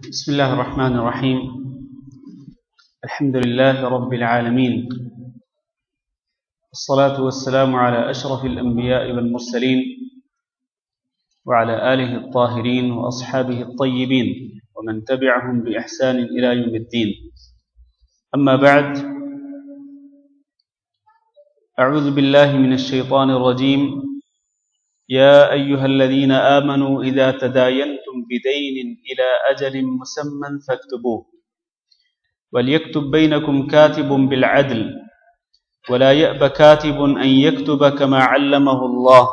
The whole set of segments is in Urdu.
بسم الله الرحمن الرحيم. الحمد لله رب العالمين، الصلاة والسلام على أشرف الأنبياء والمرسلين وعلى آله الطاهرين وأصحابه الطيبين ومن تبعهم بإحسان إلى يوم الدين. أما بعد، أعوذ بالله من الشيطان الرجيم. يا أيها الذين آمنوا إذا تداينتم بدين إلى أجل مسمى فاكتبوه، وليكتب بينكم كاتب بالعدل، ولا يأب كاتب أن يكتب كما علمه الله،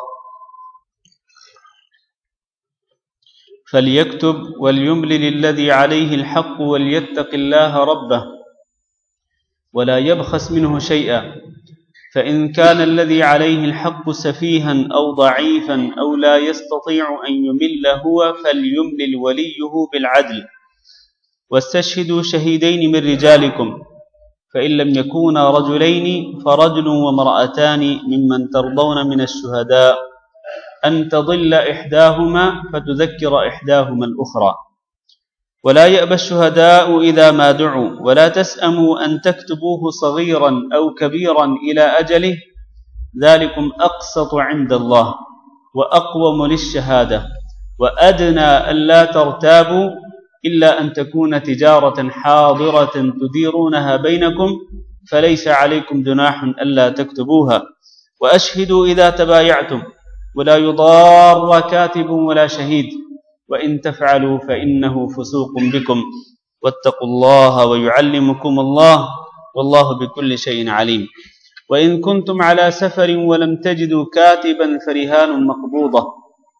فليكتب وليملل الذي عليه الحق وليتق الله ربه ولا يبخس منه شيئا، فإن كان الذي عليه الحق سفيها أو ضعيفا أو لا يستطيع أن يمل هو فليملل وليه بالعدل، واستشهدوا شهيدين من رجالكم، فإن لم يكونا رجلين فرجل وامرأتان ممن ترضون من الشهداء أن تضل إحداهما فتذكر إحداهما الأخرى، ولا يأبى الشهداء إذا ما دعوا، ولا تسأموا أن تكتبوه صغيرا أو كبيرا إلى أجله، ذلكم أقسط عند الله وأقوم للشهادة، وأدنى ألا ترتابوا إلا أن تكون تجارة حاضرة تديرونها بينكم، فليس عليكم جناح ألا تكتبوها، وأشهدوا إذا تبايعتم، ولا يضار كاتب ولا شهيد، وإن تفعلوا فإنه فسوق بكم، واتقوا الله ويعلمكم الله، والله بكل شيء عليم. وإن كنتم على سفر ولم تجدوا كاتبا فرهان مقبوضة،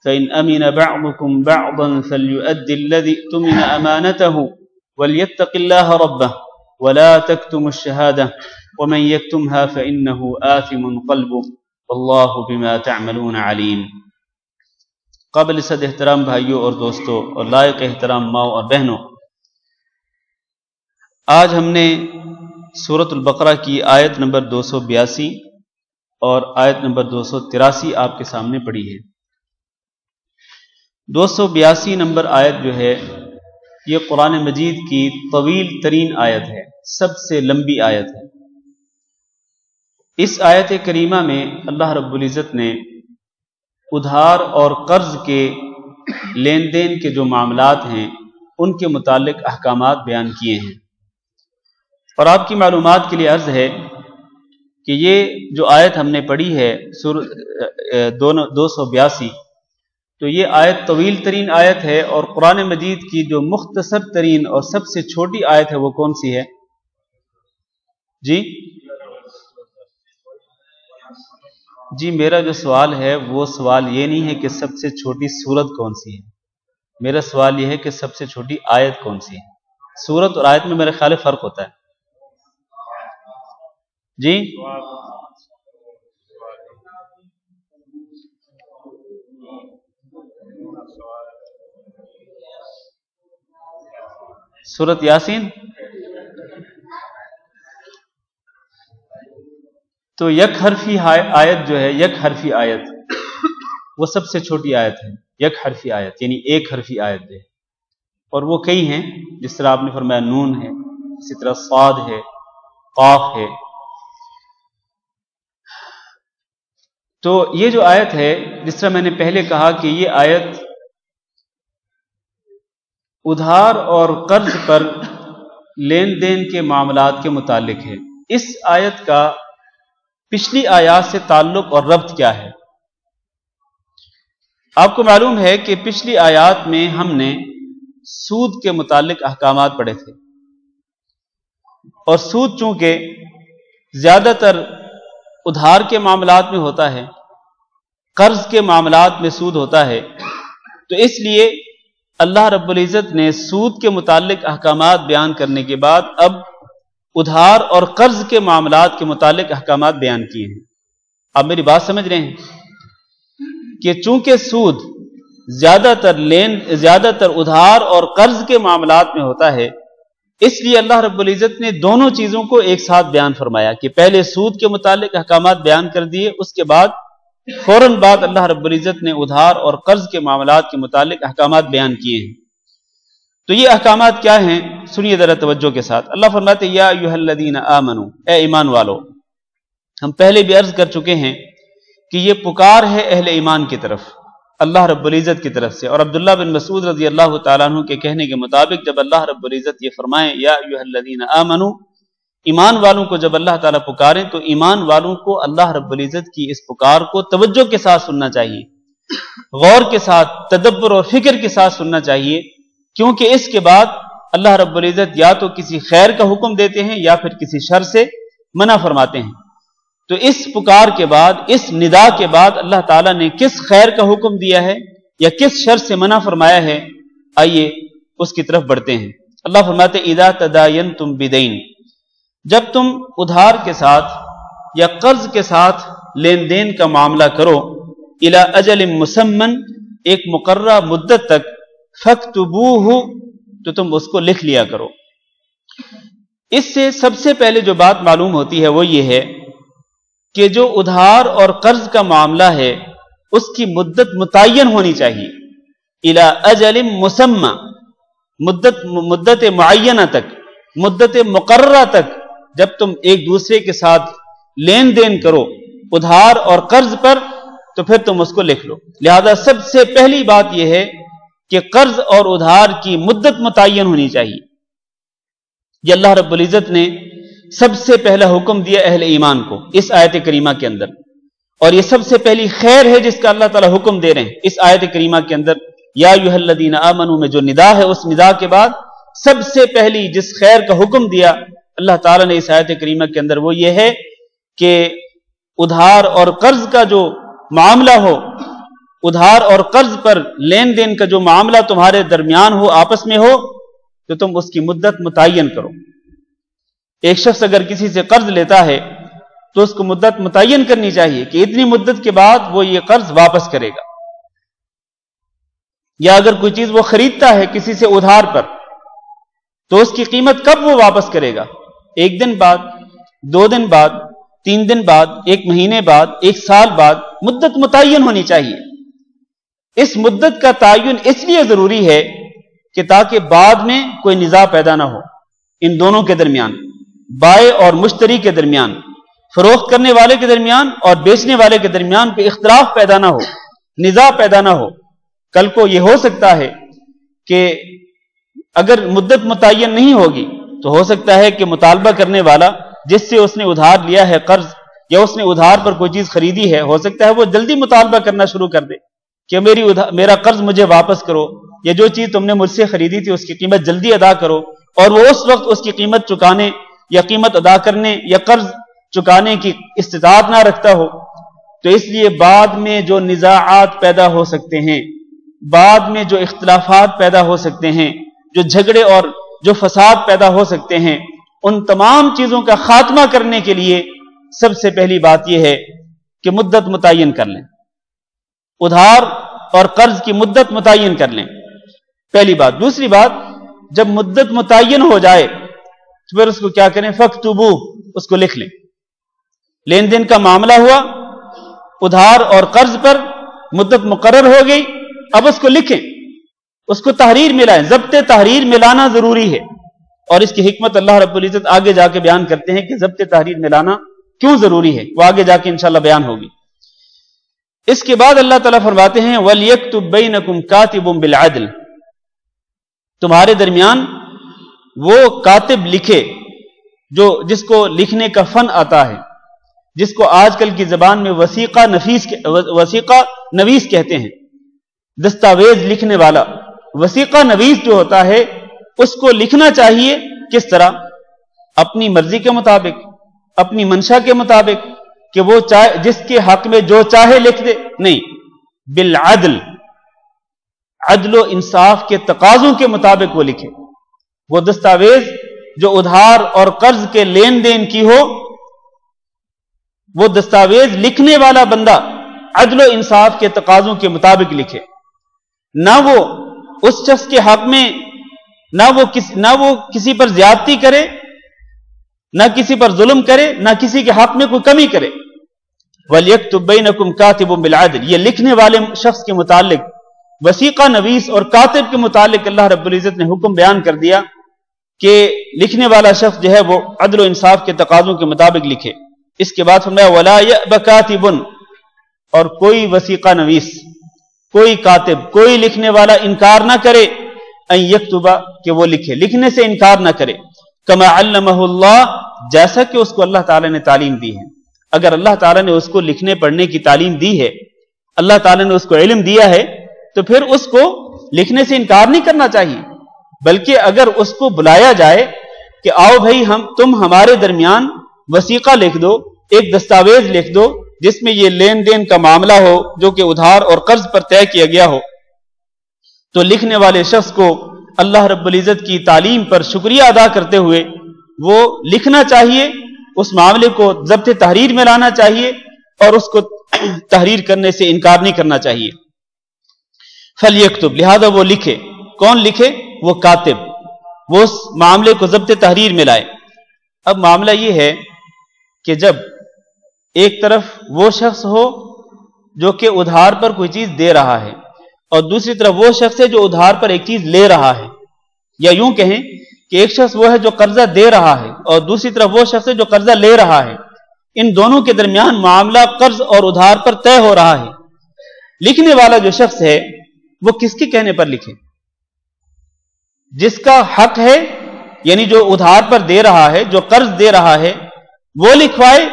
فإن أمن بعضكم بعضا فليؤدي الذي اؤتمن أمانته وليتق الله ربه ولا تكتم الشهادة، ومن يكتمها فإنه آثم قلبه، والله بما تعملون عليم. قابل صد احترام بھائیوں اور دوستوں اور لائق احترام ماؤں اور بہنوں، آج ہم نے سورۃ البقرہ کی آیت نمبر 282 اور آیت نمبر 283 آپ کے سامنے پڑھی ہے۔ 282 نمبر آیت جو ہے یہ قرآن مجید کی طویل ترین آیت ہے، سب سے لمبی آیت ہے۔ اس آیت کریمہ میں اللہ رب العزت نے ادھار اور قرض کے لین دین کے جو معاملات ہیں ان کے متعلق احکامات بیان کیے ہیں، اور آپ کی معلومات کے لیے عرض ہے کہ یہ جو آیت ہم نے پڑھی ہے 282، تو یہ آیت طویل ترین آیت ہے، اور قرآن مجید کی جو مختصر ترین اور سب سے چھوٹی آیت ہے وہ کون سی ہے؟ جی میرا جو سوال ہے وہ سوال یہ نہیں ہے کہ سب سے چھوٹی سورت کون سی ہے، میرا سوال یہ ہے کہ سب سے چھوٹی آیت کون سی ہے۔ سورت اور آیت میں میرے خیال فرق ہوتا ہے۔ جی سورت یاسین، تو یک حرفی آیت جو ہے، یک حرفی آیت وہ سب سے چھوٹی آیت ہے۔ یک حرفی آیت یعنی ایک حرفی آیت ہے، اور وہ کئی ہیں، جس طرح آپ نے فرمایا نون ہے، اسی طرح صاد ہے، قاف ہے۔ تو یہ جو آیت ہے، جس طرح میں نے پہلے کہا کہ یہ آیت ادھار اور قرض پر لین دین کے معاملات کے متعلق ہے۔ اس آیت کا پچھلی آیات سے تعلق اور ربط کیا ہے؟ آپ کو معلوم ہے کہ پچھلی آیات میں ہم نے سود کے متعلق احکامات پڑھے تھے، اور سود چونکہ زیادہ تر ادھار کے معاملات میں ہوتا ہے، قرض کے معاملات میں سود ہوتا ہے، تو اس لیے اللہ رب العزت نے سود کے متعلق احکامات بیان کرنے کے بعد اب ادھار اور قرض کے معاملات کے متعلق احکامات بیان کیے ہیں۔ آپ میری بات سمجھ رہے ہیں کہ چونکہ سود زیادہ تر ادھار اور قرض کے معاملات میں ہوتا ہے، اس لیے اللہ رب العزت نے دونوں چیزوں کو ایک ساتھ بیان فرمایا کہ پہلے سود کے متعلق احکامات بیان کر دیے، اس کے بعد فوراً بعد اللہ رب العزت نے ادھار اور قرض کے معاملات کے متعلق احکامات بیان کیے ہیں۔ تو یہ احکامات کیا ہیں؟ سنیے ذرا توجہ کے ساتھ۔ اللہ فرماتے ہیں یا ایھا الذین آمنوا، اے ایمان والو۔ ہم پہلے بھی عرض کر چکے ہیں کہ یہ پکار ہے اہل ایمان کی طرف، اللہ رب العزت کی طرف سے۔ اور عبداللہ بن مسعود رضی اللہ تعالیٰ عنہ کے کہنے کے مطابق جب اللہ رب العزت یہ فرمائیں یا ایھا الذین آمنوا، ایمان والوں کو جب اللہ تعالیٰ پکاریں تو ایمان والوں کو اللہ رب العزت کی اس پکار کو توجہ کے ساتھ سننا چاہیے، غور کے ساتھ، تدبر اور فکر کے ساتھ سننا چاہیے، کیونکہ اس کے بعد اللہ رب العزت یا تو کسی خیر کا حکم دیتے ہیں یا پھر کسی شر سے منع فرماتے ہیں۔ تو اس پکار کے بعد، اس ندا کے بعد اللہ تعالیٰ نے کس خیر کا حکم دیا ہے یا کس شر سے منع فرمایا ہے، آئیے اس کی طرف بڑھتے ہیں۔ اللہ فرماتے اذا تداینتم بدین، جب تم ادھار کے ساتھ یا قرض کے ساتھ لین دین کا معاملہ کرو، الی اجل مسمن، ایک مقررہ مدت تک، فاکتبوہ، تو تم اس کو لکھ لیا کرو۔ اس سے سب سے پہلے جو بات معلوم ہوتی ہے وہ یہ ہے کہ جو ادھار اور قرض کا معاملہ ہے اس کی مدت متعین ہونی چاہیے، الی اجل مسمى، مدت معینہ تک، مدت مقررہ تک جب تم ایک دوسرے کے ساتھ لین دین کرو ادھار اور قرض پر تو پھر تم اس کو لکھ لو۔ لہذا سب سے پہلی بات یہ ہے کہ قرض اور ادھار کی مدت متعین ہونی چاہیے۔ یہ اللہ رب العزت نے سب سے پہلا حکم دیا اہل ایمان کو اس آیت کریمہ کے اندر، اور یہ سب سے پہلی خیر ہے جس کا اللہ تعالیٰ حکم دے رہے ہیں اس آیت کریمہ کے اندر۔ یا ایھا الذین آمنوا میں جو ندا ہے، اس ندا کے بعد سب سے پہلی جس خیر کا حکم دیا اللہ تعالیٰ نے اس آیت کریمہ کے اندر وہ یہ ہے کہ ادھار اور قرض کا جو معاملہ ہو، ادھار اور قرض پر لین دین کا جو معاملہ تمہارے درمیان ہو، آپس میں ہو، تو تم اس کی مدت متعین کرو۔ ایک شخص اگر کسی سے قرض لیتا ہے تو اس کو مدت متعین کرنی چاہیے کہ اتنی مدت کے بعد وہ یہ قرض واپس کرے گا۔ یا اگر کوئی چیز وہ خریدتا ہے کسی سے ادھار پر تو اس کی قیمت کب وہ واپس کرے گا؟ 1 دن بعد، 2 دن بعد، 3 دن بعد، 1 مہینے بعد، 1 سال بعد، مدت متعین ہونی چاہیے۔ اس مدت کا تعین اس لیے ضروری ہے کہ تاکہ بعد میں کوئی نزاع پیدا نہ ہو ان دونوں کے درمیان، بائع اور مشتری کے درمیان، فروخت کرنے والے کے درمیان اور بیچنے والے کے درمیان کوئی اختلاف پیدا نہ ہو، نزاع پیدا نہ ہو۔ کل کو یہ ہو سکتا ہے کہ اگر مدت متعین نہیں ہوگی تو ہو سکتا ہے کہ مطالبہ کرنے والا جس سے اس نے ادھار لیا ہے قرض، یا اس نے ادھار پر کوئی چیز خریدی ہے، ہو سکتا ہے وہ جلدی مطالبہ کرنا شروع کر دے کہ میرا قرض مجھے واپس کرو، یا جو چیز تم نے مجھ سے خریدی تھی اس کی قیمت جلدی ادا کرو، اور وہ اس وقت اس کی قیمت چکانے یا قیمت ادا کرنے یا قرض چکانے کی استطاعت نہ رکھتا ہو۔ تو اس لیے بعد میں جو نزاعات پیدا ہو سکتے ہیں، بعد میں جو اختلافات پیدا ہو سکتے ہیں، جو جھگڑے اور جو فساد پیدا ہو سکتے ہیں، ان تمام چیزوں کا خاتمہ کرنے کے لیے سب سے پہلی بات یہ ہے کہ مدت متعین کر لیں، ادھار اور قرض کی مدت متعین کر لیں، پہلی بات۔ دوسری بات، جب مدت متعین ہو جائے تو پھر اس کو کیا کریں؟ فاکتبوہ، اس کو لکھ لیں۔ لین دین کا معاملہ ہوا ادھار اور قرض پر، مدت مقرر ہو گئی، اب اس کو لکھیں، اس کو تحریر ملائیں۔ ضبط تحریر ملانا ضروری ہے، اور اس کی حکمت اللہ رب العزت آگے جا کے بیان کرتے ہیں کہ ضبط تحریر ملانا کیوں ضروری ہے، وہ آگے جا کے انشاءاللہ بیان ہوگی۔ اس کے بعد اللہ تعالیٰ فرماتے ہیں وَلْيَكْتُبْ بَيْنَكُمْ كَاتِبٌ بِالْعَدْلِ، تمہارے درمیان وہ کاتب لکھے جو جس کو لکھنے کا فن آتا ہے، جس کو آج کل کی زبان میں وثیقہ نویس کہتے ہیں، دستاویز لکھنے والا۔ وثیقہ نویس جو ہوتا ہے اس کو لکھنا چاہیے کس طرح؟ اپنی مرضی کے مطابق، اپنی منشا کے مطابق، کہ وہ چاہے جس کے حق میں جو چاہے لکھ دے، نہیں، بالعدل، عدل و انصاف کے تقاضوں کے مطابق وہ لکھے۔ وہ دستاویز جو ادھار اور قرض کے لین دین کی ہو، وہ دستاویز لکھنے والا بندہ عدل و انصاف کے تقاضوں کے مطابق لکھے، نہ وہ اس شخص کے حق میں نہ وہ کسی پر زیادتی کرے، نہ کسی پر ظلم کرے، نہ کسی کے حق میں کوئی کمی کرے۔ وَلْيَكْتُبْ بَيْنَكُمْ كَاتِبٌ بِالْعَدْلِ، یہ لکھنے والے شخص کے متعلق وسیقہ نویس اور کاتب کے متعلق اللہ رب العزت نے حکم بیان کر دیا کہ لکھنے والا شخص جو ہے وہ عدل و انصاف کے تقاضوں کے مطابق لکھے. اس کے بعد فرمایا ولا یأب کاتب، اور کوئی وسیقہ نویس، کوئی کاتب، کوئی لکھنے والا انکار نہ کرے ان یکتب، کہ وہ لکھے، لکھنے سے انکار نہ کرے، کما علمہ اللہ، جیسا کہ اس کو اللہ تعالیٰ نے تعلیم دی ہے. اگر اللہ تعالیٰ نے اس کو لکھنے پڑھنے کی تعلیم دی ہے، اللہ تعالیٰ نے اس کو علم دیا ہے، تو پھر اس کو لکھنے سے انکار نہیں کرنا چاہیے، بلکہ اگر اس کو بلایا جائے کہ آؤ بھائی تم ہمارے درمیان وسیقہ لکھ دو، ایک دستاویز لکھ دو جس میں یہ لین دین کا معاملہ ہو جو کہ ادھار اور قرض پر طے کیا گیا ہو، تو لکھنے والے شخص کو اللہ رب العزت کی تعلیم پر شکریہ ادا کرتے ہوئے وہ لکھنا چاہیے، اس معاملے کو ضبط تحریر میں لانا چاہیے اور اس کو تحریر کرنے سے انکار نہیں کرنا چاہیے. فَلْيَكْتُبْ، لہذا وہ لکھے. کون لکھے؟ وہ کاتب، وہ اس معاملے کو ضبط تحریر میں لائے. اب معاملہ یہ ہے کہ جب ایک طرف وہ شخص ہو جو کہ ادھار پر کوئی چیز دے رہا ہے اور دوسری طرف وہ شخص ہے جو ادھار پر ایک چیز لے رہا ہے، یا یوں کہیں کہ ایک شخص وہ ہے جو قرضہ دے رہا ہے اور دوسری طرف وہ شخص ہے جو قرضہ لے رہا ہے، ان دونوں کے درمیان معاملہ قرض اور ادھار پر طے ہو رہا ہے. لکھنے والا جو شخص ہے وہ کس کے کہنے پر لکھے؟ جس کا حق ہے، یعنی جو ادھار پر دے رہا ہے، جو قرض دے رہا ہے وہ لکھوائے،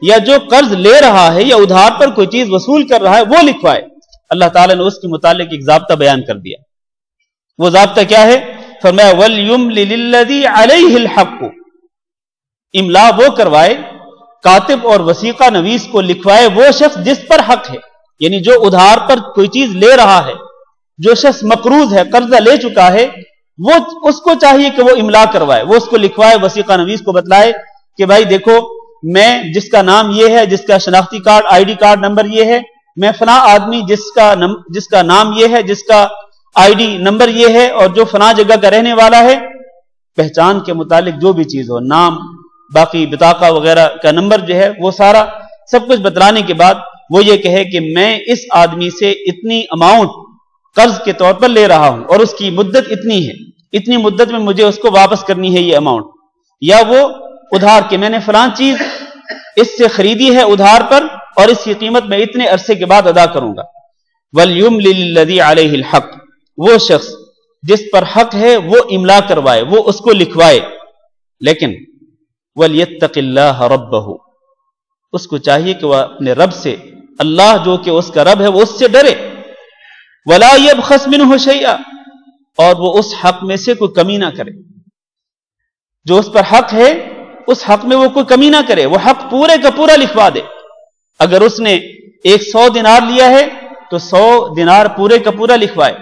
یا جو قرض لے رہا ہے یا ادھار پر کوئی چیز وصول کر رہا ہے وہ لکھوائے؟ اللہ تعالیٰ نے اس کے متعلق ایک ضابطہ بیان کر دیا. وہ ضابطہ کیا ہے؟ فرمایا وَلْيُمْلِ لِلَّذِي عَلَيْهِ الْحَقُّ، املا وہ کروائے، کاتب اور وسیقہ نویس کو لکھوائے وہ شخص جس پر حق ہے، یعنی جو ادھار پر کوئی چیز لے رہا ہے، جو شخص مقروض ہے، قرضہ لے چکا ہے، وہ اس کو چاہیے کہ وہ املا کروائے، وہ اس کو لکھوائے، وسیقہ نویس کو بتلائے کہ بھائی دیکھو میں جس کا نام یہ ہے، جس کا شناختی card I D card number یہ ہے، میں فلاں آدمی جس کا نام یہ ہے، جس کا آئی ڈی نمبر یہ ہے اور جو فلاں جگہ کا رہنے والا ہے، پہچان کے متعلق جو بھی چیز ہو، نام، باقی بطاقہ وغیرہ کا نمبر جو ہے، وہ سارا سب کچھ بتلانے کے بعد وہ یہ کہے کہ میں اس آدمی سے اتنی اماؤنٹ قرض کے طور پر لے رہا ہوں اور اس کی مدت اتنی ہے، اتنی مدت میں مجھے اس کو واپس کرنی ہے یہ اماؤنٹ، یا وہ ادھار کے میں نے فلاں چیز اس سے خریدی ہے ادھار پر اور اس کی قیمت میں اتنے عرصے کے بعد ادا کروں گا. وَلْيُمْلِ لِلَّذِي عَلَيْهِ الْحَقُّ، وہ شخص جس پر حق ہے وہ املا کروائے، وہ اس کو لکھوائے، لیکن وَلْيَتَّقِ اللَّهَ رَبَّهُ، اس کو چاہیے کہ وہ اپنے رب سے، اللہ جو کہ اس کا رب ہے، وہ اس سے ڈرے. وَلَا يَبْخَسْ مِنْهُ شَيْئًا، اور وہ اس حق میں سے کوئی کمی نہ کرے، جو اس پر حق ہے اس حق میں وہ کوئی کمی نہ کرے، وہ حق پورے کا پورا لکھوا دے. اگر اس نے 100 دینار لیا ہے تو 100 دینار پورے کا پورا لکھوائے.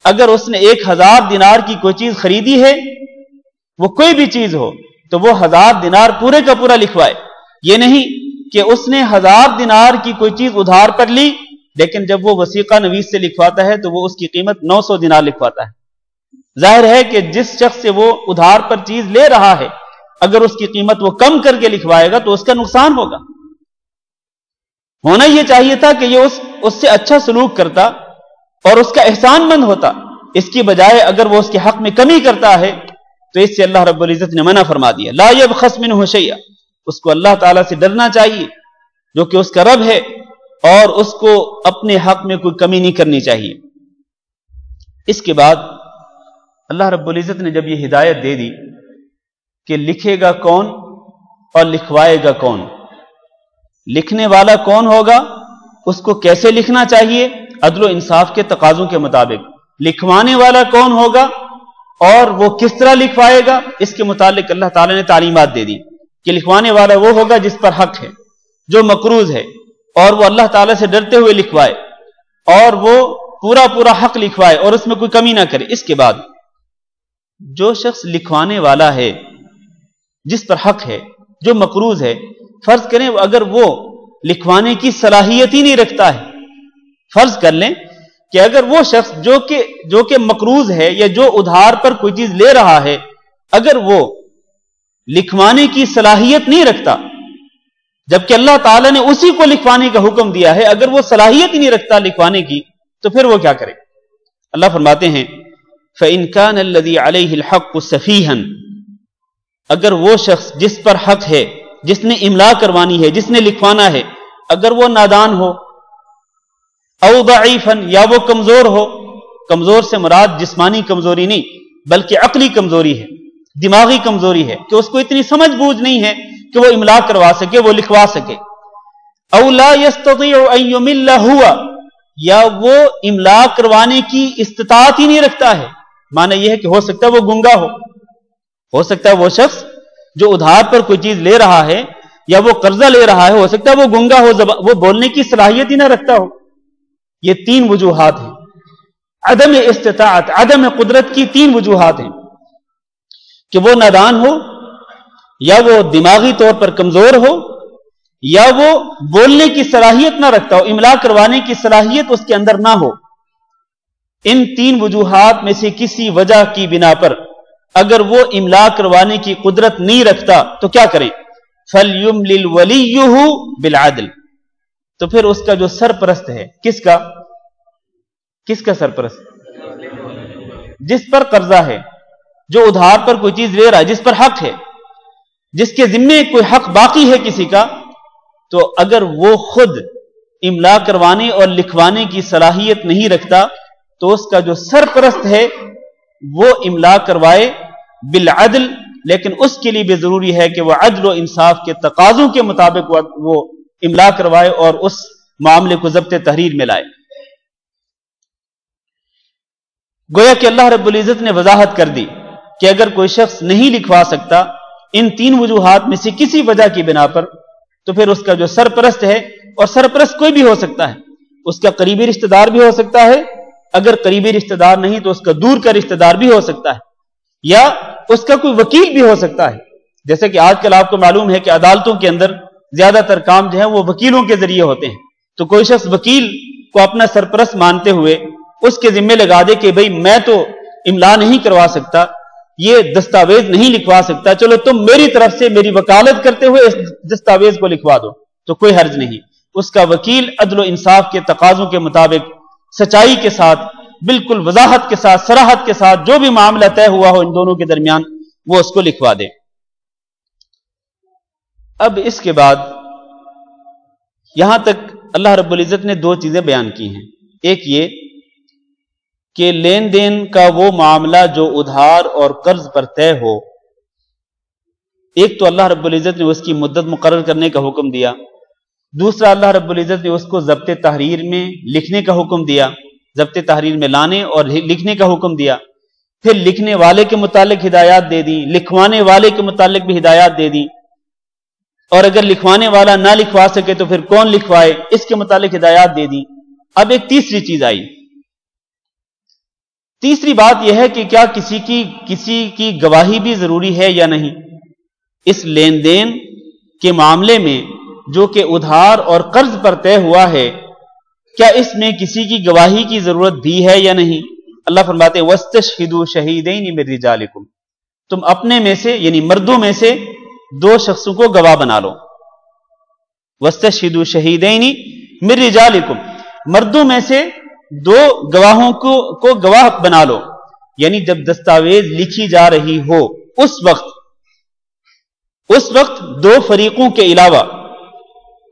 اگر اس نے 1000 دینار کی کوئی چیز خریدی ہے، وہ کوئی بھی چیز ہو، تو وہ 1000 دینار پورے کا پورا لکھوائے. یہ نہیں کہ اس نے 1000 دینار کی کوئی چیز ادھار پر لی لیکن جب وہ وسیقہ نویس سے لکھواتا ہے تو وہ اس کی قیمت 900 دینار لکھواتا ہے. ظاہر ہے کہ جس شخص سے وہ ادھار پر چیز لے رہا ہے اگر اس کی قیمت وہ کم کر کے لکھوائے گا تو اس کا نقصان ہوگا. ہونا یہ چاہیے تھا کہ یہ اس سے اچھا سلوک کرتا اور اس کا احسان مند ہوتا، اس کی بجائے اگر وہ اس کے حق میں کمی کرتا ہے تو اس سے اللہ رب العزت نے منع فرما دیا. لا يبخس منه شيئا، اس کو اللہ تعالیٰ سے ڈرنا چاہیے جو کہ اس کا رب ہے اور اس کو اپنے حق میں کوئی کمی نہیں کرنی چاہیے. اس کے بعد اللہ رب العزت نے جب یہ ہدایت دے دی کہ لکھے گا کون اور لکھوائے گا کون، لکھنے والا کون ہوگا، اس کو کیسے لکھنا چاہیے عدل و انصاف کے تقاضوں کے مطابق، لکھوانے والا کون ہوگا اور وہ کس طرح لکھوائے گا، اس کے متعلق اللہ تعالیٰ نے تعلیمات دے دی کہ لکھوانے والا وہ ہوگا جس پر حق ہے، جو مقروض ہے، اور وہ اللہ تعالیٰ سے ڈرتے ہوئے لکھوائے اور وہ پورا پورا حق لکھوائے اور اس میں کوئی کمی نہ کرے. اس کے بعد جو شخص لکھوانے والا ہے، جس پر حق ہے، جو مقروض ہے، فرض کریں اگر وہ لکھوانے کی صلاحیت ہی نہیں رکھتا ہے، فرض کر لیں کہ اگر وہ شخص جو کہ مقروض ہے یا جو ادھار پر کوئی چیز لے رہا ہے، اگر وہ لکھوانے کی صلاحیت نہیں رکھتا جبکہ اللہ تعالیٰ نے اسی کو لکھوانے کا حکم دیا ہے، اگر وہ صلاحیت ہی نہیں رکھتا لکھوانے کی تو پھر وہ کیا کرے؟ اللہ فرماتے ہیں فَإِن كَانَ الَّذِي عَلَيْهِ الْحَقُّ سَفِيهًا، اگر وہ شخص جس پر حق ہے، جس نے املا کروانی ہے، جس نے لکھوانا ہے، اگر وہ نادان ہو، او ضعیفاً، یا وہ کمزور ہو، کمزور سے مراد جسمانی کمزوری نہیں بلکہ عقلی کمزوری ہے، دماغی کمزوری ہے کہ اس کو اتنی سمجھ بوجھ نہیں ہے کہ وہ املا کروا سکے، وہ لکھوا سکے، او لا يستطيع ان يمل هو، یا وہ املا کروانے کی استطاعت ہی نہیں رکھتا ہے، معنی یہ ہے کہ ہو سکتا ہے وہ گنگا ہو سکتا ہے وہ شخص جو ادھار پر کوئی چیز لے رہا ہے یا وہ قرضہ لے رہا ہے، ہو سکتا ہے وہ گنگا ہو، وہ بولنے کی صلاحیت ہی نہ رکھتا ہو۔ یہ تین وجوہات ہیں، عدم استطاعت، عدم قدرت کی تین وجوہات ہیں کہ وہ نادان ہو، یا وہ دماغی طور پر کمزور ہو، یا وہ بولنے کی صلاحیت نہ رکھتا ہو، املا کروانے کی صلاحیت اس کے اندر نہ ہو۔ ان تین وجوہات میں سے کسی وجہ کی بنا پر اگر وہ املا کروانے کی قدرت نہیں رکھتا تو کیا کریں؟ فَلْيُمْلِلْ وَلِيُّهُ بِالْعَدْلِ، تو پھر اس کا جو سرپرست ہے، کس کا سرپرست؟ جس پر قرضہ ہے، جو ادھار پر کوئی چیز لے رہا ہے، جس پر حق ہے، جس کے ذمے کوئی حق باقی ہے کسی کا، تو اگر وہ خود املا کروانے اور لکھوانے کی صلاحیت نہیں رکھتا تو اس کا جو سرپرست ہے وہ املا کروائے بالعدل، لیکن اس کے لیے بھی ضروری ہے کہ وہ عدل و انصاف کے تقاضوں کے مطابق وہ املا کروائے اور اس معاملے کو ضبط تحریر میں لائے۔ گویا کہ اللہ رب العزت نے وضاحت کر دی کہ اگر کوئی شخص نہیں لکھوا سکتا ان تین وجوہات میں سے کسی وجہ کی بنا پر، تو پھر اس کا جو سرپرست ہے، اور سرپرست کوئی بھی ہو سکتا ہے، اس کا قریبی رشتہ دار بھی ہو سکتا ہے، اگر قریبی رشتہ دار نہیں تو اس کا دور کا رشتہ دار بھی ہو سکتا ہے، یا اس کا کوئی وکیل بھی ہو سکتا ہے، جیسے کہ آج کل آپ کو معلوم ہے کہ عدالتوں کے اندر زیادہ تر کام جو ہے وہ وکیلوں کے ذریعے ہوتے ہیں، تو کوئی شخص وکیل کو اپنا سرپرست مانتے ہوئے اس کے ذمہ لگا دے کہ بھئی میں تو املا نہیں کروا سکتا، یہ دستاویز نہیں لکھوا سکتا، چلو تم میری طرف سے میری وکالت کرتے ہوئے اس دستاویز کو لکھوا دو، تو کوئی حرج نہیں، اس کا وکیل عدل و انصاف کے تقاضوں کے مطابق سچائی کے ساتھ، بالکل وضاحت کے ساتھ، صراحت کے ساتھ جو بھی معاملہ طے ہوا ہو ان دونوں کے درمیان وہ اس کو لکھوا دے۔ اب اس کے بعد یہاں تک اللہ رب العزت نے دو چیزیں بیان کی ہیں، ایک یہ کہ لین دین کا وہ معاملہ جو ادھار اور قرض پر طے ہو، ایک تو اللہ رب العزت نے اس کی مدت مقرر کرنے کا حکم دیا، دوسرا اللہ رب العزت نے اس کو ضبط تحریر میں لکھنے کا حکم دیا، ضبط تحریر میں لانے اور لکھنے کا حکم دیا، پھر لکھنے والے کے متعلق ہدایات دے دی، لکھوانے والے کے متعلق بھی ہدایات دے دی، اور اگر لکھوانے والا نہ لکھوا سکے تو پھر کون لکھوائے اس کے متعلق ہدایات دے دی۔ اب ایک تیسری چیز آئی، تیسری بات یہ ہے کہ کیا کسی کی گواہی بھی ضروری ہے یا نہیں؟ اس لین دین کے معاملے میں جو کہ ادھار اور قرض پر طے ہوا ہے، کیا اس میں کسی کی گواہی کی ضرورت بھی ہے یا نہیں؟ اللہ فرماتے ہیں وَاسْتَشْهِدُوا شَهِيدَيْنِ مِن رِجَالِكُمْ، تم اپنے میں سے یعنی مردوں میں سے دو شخصوں کو گواہ بنا لو۔ وَاسْتَشْهِدُوا شَهِيدَيْنِ مِن رِجَالِكُمْ، مردوں میں سے دو گواہوں کو گواہ بنا لو، یعنی جب دستاویز لکھی جا رہی ہو اس وقت دو فریقوں کے علاوہ،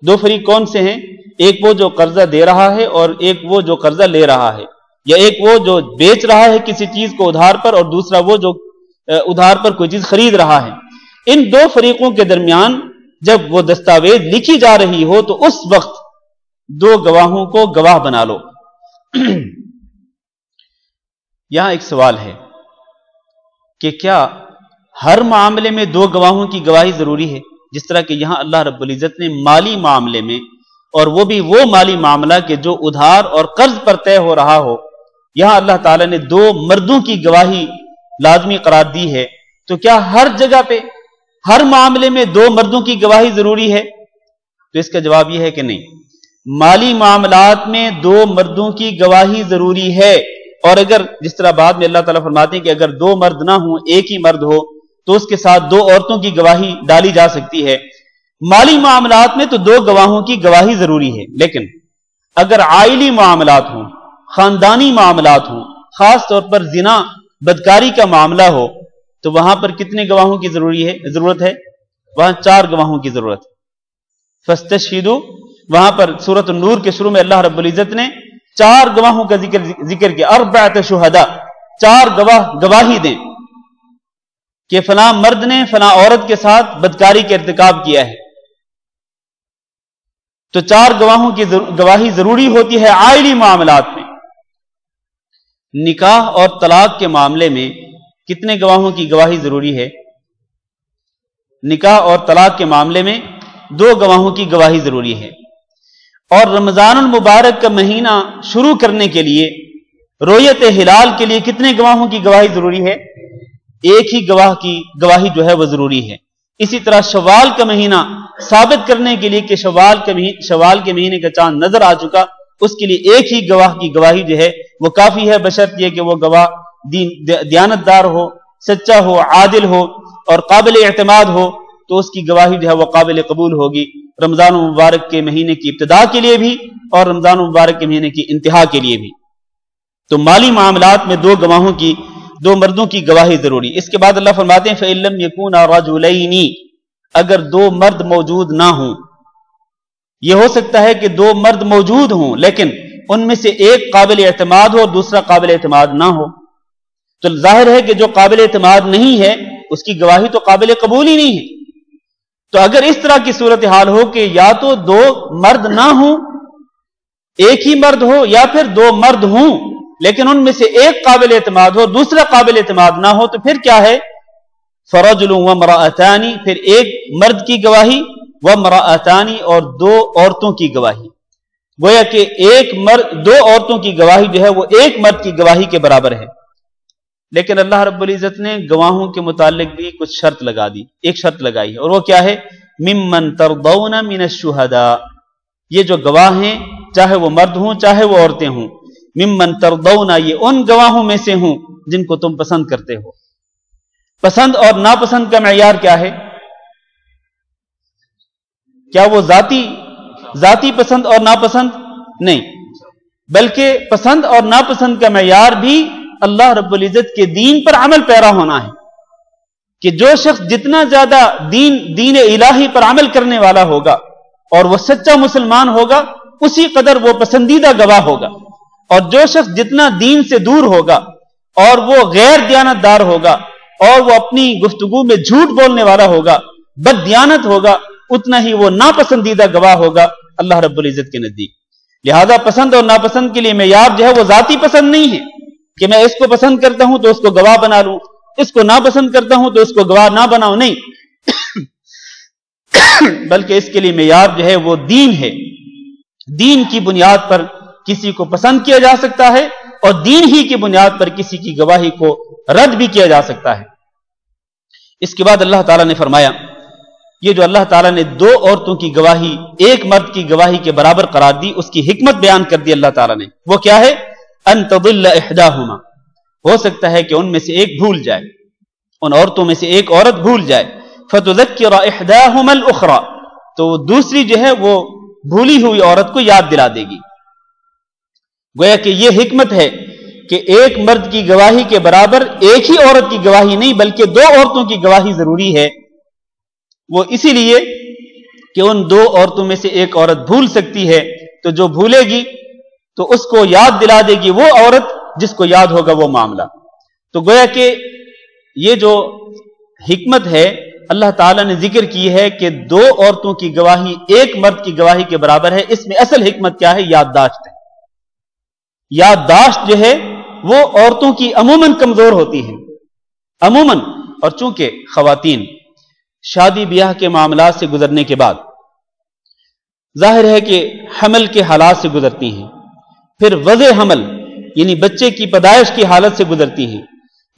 دو فریق کون سے ہیں؟ ایک وہ جو قرضہ دے رہا ہے اور ایک وہ جو قرضہ لے رہا ہے، یا ایک وہ جو بیچ رہا ہے کسی چیز کو ادھار پر اور دوسرا وہ جو ادھار پر کوئی چیز خرید رہا ہے۔ ان دو فریقوں کے درمیان جب وہ دستاویز لکھی جا رہی ہو تو اس وقت دو گواہوں کو گواہ بنا لو۔ یہاں ایک سوال ہے کہ کیا ہر معاملے میں دو گواہوں کی گواہی ضروری ہے؟ جس طرح کہ یہاں اللہ رب العزت نے مالی معاملے میں، اور وہ بھی وہ مالی معاملہ کہ جو ادھار اور قرض پر طے ہو رہا ہو، یہاں اللہ تعالیٰ نے دو مردوں کی گواہی لازمی قرار دی ہے، تو کیا ہر جگہ پہ ہر معاملے میں دو مردوں کی گواہی ضروری ہے؟ تو اس کا جواب یہ ہے کہ نہیں، مالی معاملات میں دو مردوں کی گواہی ضروری ہے، اور اگر جس طرح بعد میں اللہ تعالیٰ فرماتے ہیں کہ اگر دو مرد نہ ہوں ایک ہی مرد ہو تو اس کے ساتھ دو عورتوں کی گواہی ڈالی جا سکتی ہے۔ مالی معاملات میں تو دو گواہوں کی گواہی ضروری ہے، لیکن اگر عائلی معاملات ہوں، خاندانی معاملات ہوں، خاص طور پر زنا بدکاری کا معاملہ ہو تو وہاں پر کتنے گواہوں کی ضرورت ہے؟ وہاں 4 گواہوں کی ضرورت ہے۔ فاستشہدوا، وہاں پر سورۃ النور کے شروع میں اللہ رب العزت نے 4 گواہوں کا ذکر کیا، 4 شہداء، 4 گواہی دیں کہ فلاں مرد نے فلاں عورت کے ساتھ بدکاری کا ارتکاب کیا ہے۔ تو 4 گواہوں کی گواہی ضروری ہوتی ہے عائلی معاملات میں۔ نکاح اور طلاق کے معاملے میں کتنے گواہوں کی گواہی ضروری ہے؟ نکاح اور طلاق کے معاملے میں 2 گواہوں کی گواہی ضروری ہے۔ اور رمضان المبارک کا مہینہ شروع کرنے کے لیے رؤیت ہلال کے لیے کتنے گواہوں کی گواہی ضروری ہے؟ ایک ہی گواہ کی گواہی جو ہے وہ ضروری ہے۔ اسی طرح شوال کا مہینہ ثابت کرنے کے لیے کہ شوال کے مہینے کا چاند نظر آ چکا، اس کے لیے ایک ہی گواہ کی گواہی جو ہے وہ کافی ہے، بشرط یہ کہ وہ گواہ دیانتدار ہو، سچا ہو، عادل ہو اور قابل اعتماد ہو، تو اس کی گواہی جو ہے وہ قابل قبول ہوگی، رمضان المبارک کے مہینے کی ابتدا کے لیے بھی اور رمضان المبارک کے مہینے کی انتہا کے لیے بھی۔ تو مالی معاملات میں 2 مردوں کی گواہی ضروری۔ اس کے بعد اللہ فرماتے ہیں فَإِن لَّمْ يَكُونَا رَجُلَيْنِ، اگر 2 مرد موجود نہ ہوں، یہ ہو سکتا ہے کہ 2 مرد موجود ہوں لیکن ان میں سے ایک قابل اعتماد ہو اور دوسرا قابل اعتماد نہ ہو، تو ظاہر ہے کہ جو قابل اعتماد نہیں ہے اس کی گواہی تو قابل قبول ہی نہیں ہے۔ تو اگر اس طرح کی صورتحال ہو کہ یا تو 2 مرد نہ ہوں، ایک ہی مرد ہو، یا پھر 2 مرد ہوں لیکن ان میں سے ایک قابل اعتماد ہو دوسرا قابل اعتماد نہ ہو، تو پھر کیا ہے؟ فرجل وامرأتان، پھر ایک مرد کی گواہی، وامرأتان، اور 2 عورتوں کی گواہی۔ گویا کہ 2 عورتوں کی گواہی جو ہے وہ ایک مرد کی گواہی کے برابر ہے۔ لیکن اللہ رب العزت نے گواہوں کے متعلق بھی کچھ شرط لگا دی، ایک شرط لگائی ہے، اور وہ کیا ہے؟ ممن ترضون من الشہداء، یہ جو گواہ ہیں چاہے وہ مرد ہوں چاہے وہ عورتیں ہوں، ممن ترضون، یہ ان گواہوں میں سے ہوں جن کو تم پسند کرتے ہو۔ پسند اور ناپسند کا معیار کیا ہے؟ کیا وہ ذاتی پسند اور ناپسند؟ نہیں، بلکہ پسند اور ناپسند کا معیار بھی اللہ رب العزت کے دین پر عمل پیرا ہونا ہے، کہ جو شخص جتنا زیادہ دین الہی پر عمل کرنے والا ہوگا اور وہ سچا مسلمان ہوگا، اسی قدر وہ پسندیدہ گواہ ہوگا، اور جو شخص جتنا دین سے دور ہوگا اور وہ غیر دیانتدار ہوگا اور وہ اپنی گفتگو میں جھوٹ بولنے والا ہوگا، بد دیانت ہوگا، اتنا ہی وہ ناپسندیدہ گواہ ہوگا اللہ رب العزت کے نزدیک۔ لہذا پسند اور ناپسند کے لیے معیار جو ہے وہ ذاتی پسند نہیں ہے کہ میں اس کو پسند کرتا ہوں تو اس کو گواہ بنا لوں، اس کو ناپسند کرتا ہوں تو اس کو گواہ نہ بناؤں، نہیں، بلکہ اس کے لیے معیار جو ہے وہ دین ہے۔ دین کی بنیاد پر کسی کو پسند کیا جا سکتا ہے اور دین ہی کی بنیاد پر کسی کی گواہی کو رد بھی کیا جا سکتا ہے۔ اس کے بعد اللہ تعالیٰ نے فرمایا، یہ جو اللہ تعالیٰ نے 2 عورتوں کی گواہی ایک مرد کی گواہی کے برابر قرار دی، اس کی حکمت بیان کر دی اللہ تعالیٰ نے، وہ کیا ہے؟ ان تضل احداہما، ہو سکتا ہے کہ ان میں سے ایک بھول جائے، ان عورتوں میں سے ایک عورت بھول جائے، فتذکر احداہما الاخری، تو دوسری جو ہے وہ بھولی ہوئی عورت کو یاد دلا دے گی۔ گویا کہ یہ حکمت ہے کہ ایک مرد کی گواہی کے برابر ایک ہی عورت کی گواہی نہیں بلکہ 2 عورتوں کی گواہی ضروری ہے، وہ اسی لیے کہ ان 2 عورتوں میں سے ایک عورت بھول سکتی ہے، تو جو بھولے گی تو اس کو یاد دلا دے گی وہ عورت جس کو یاد ہوگا وہ معاملہ۔ تو گویا کہ یہ جو حکمت ہے اللہ تعالیٰ نے ذکر کی ہے کہ 2 عورتوں کی گواہی ایک مرد کی گواہی کے برابر ہے، اس میں اصل حکمت کیا ہے؟ یادداشت ہے۔ یادداشت جو ہے وہ عورتوں کی عموماً کمزور ہوتی ہے، عموماً، اور چونکہ خواتین شادی بیاہ کے معاملات سے گزرنے کے بعد ظاہر ہے کہ حمل کے حالات سے گزرتی ہیں، پھر وضع حمل یعنی بچے کی پیدائش کی حالت سے گزرتی ہیں،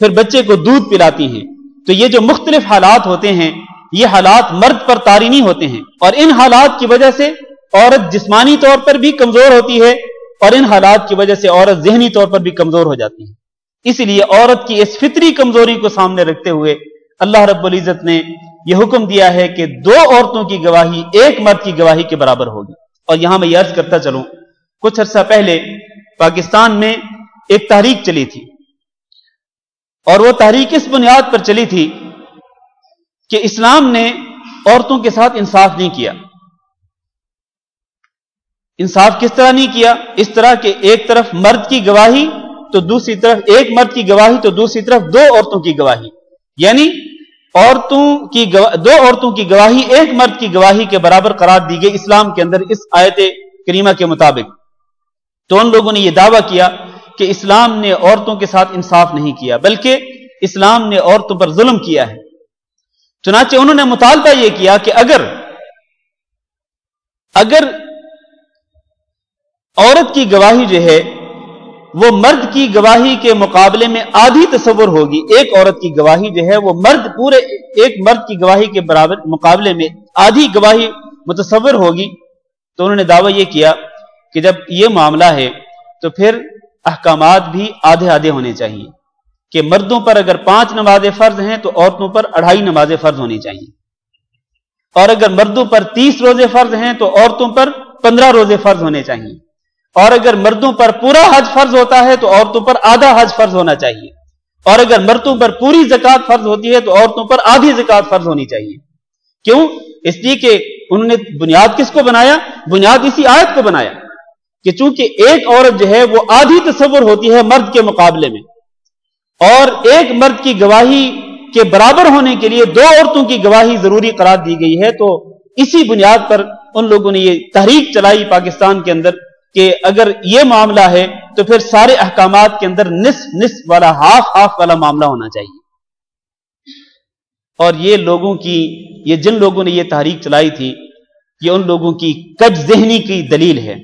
پھر بچے کو دودھ پلاتی ہیں، تو یہ جو مختلف حالات ہوتے ہیں یہ حالات مرد پر طاری نہیں ہوتے ہیں، اور ان حالات کی وجہ سے عورت جسمانی طور پر بھی کمزور ہوتی ہے اور ان حالات کی وجہ سے عورت ذہنی طور پر بھی کمزور ہو جاتی ہے۔ اس لیے عورت کی اس فطری کمزوری کو سامنے رکھتے ہوئے اللہ رب العزت نے یہ حکم دیا ہے کہ 2 عورتوں کی گواہی ایک مرد کی گواہی کے برابر ہوگی۔ اور یہاں میں یہ عرض کرتا چلوں، کچھ عرصہ پہلے پاکستان میں ایک تحریک چلی تھی، اور وہ تحریک اس بنیاد پر چلی تھی کہ اسلام نے عورتوں کے ساتھ انصاف نہیں کیا۔ انصاف کس طرح نہیں کیا؟ اس طرح کہ ایک طرف مرد کی گواہی تو دوسری طرف ایک مرد کی گواہی تو دوسری طرف دو عورتوں کی گواہی، یعنی دو عورتوں کی گواہی ایک مرد کی گواہی کے برابر قرار دی گئی اسلام کے اندر اس آیت کریمہ کے مطابق۔ تو ان لوگوں نے یہ دعویٰ کیا کہ اسلام نے عورتوں کے ساتھ انصاف نہیں کیا، بلکہ اسلام نے عورتوں پر ظلم کیا ہے۔ چنانچہ انہوں نے مطالبہ یہ کیا کہ اگر عورت کی گواہی جو ہے وہ مرد کی گواہی کے مقابلے میں آدھی تصور ہوگی، ایک عورت کی گواہی جو ہے وہ پورے ایک مرد کی گواہی کے برابر مقابلے میں آدھی گواہی متصور ہوگی، تو انہوں نے دعویٰ یہ کیا کہ جب یہ معاملہ ہے تو پھر احکامات بھی آدھے آدھے ہونے چاہیے، کہ مردوں پر اگر 5 نمازیں فرض ہیں تو عورتوں پر 2.5 نمازیں فرض ہونی چاہیے، اور اگر مردوں پر 30 روزے فرض ہیں تو عورتوں پر 15 روزے فرض ہونے چاہیے، اور اگر مردوں پر پورا حج فرض ہوتا ہے تو عورتوں پر آدھا حج فرض ہونا چاہیے، اور اگر مردوں پر پوری زکوٰۃ فرض ہوتی ہے تو عورتوں پر آدھی زکوٰۃ فرض ہونی چاہیے۔ کیوں؟ اس لیے کہ انہوں نے بنیاد کس کو بنایا؟ بنیاد اسی آیت کو بنایا کہ چونکہ ایک عورت جو ہے وہ آدھی تصور ہوتی ہے مرد کے مقابلے میں، اور ایک مرد کی گواہی کے برابر ہونے کے لیے 2 عورتوں کی گواہی ضروری قرار دی گئی ہے، تو اسی بنیاد پر ان لوگوں نے یہ تحریک چلائی پاکستان کے اندر کہ اگر یہ معاملہ ہے تو پھر سارے احکامات کے اندر نصف والا ہاف والا معاملہ ہونا چاہیے۔ اور یہ جن لوگوں نے یہ تحریک چلائی تھی، یہ ان لوگوں کی کج ذہنی کی دلیل ہے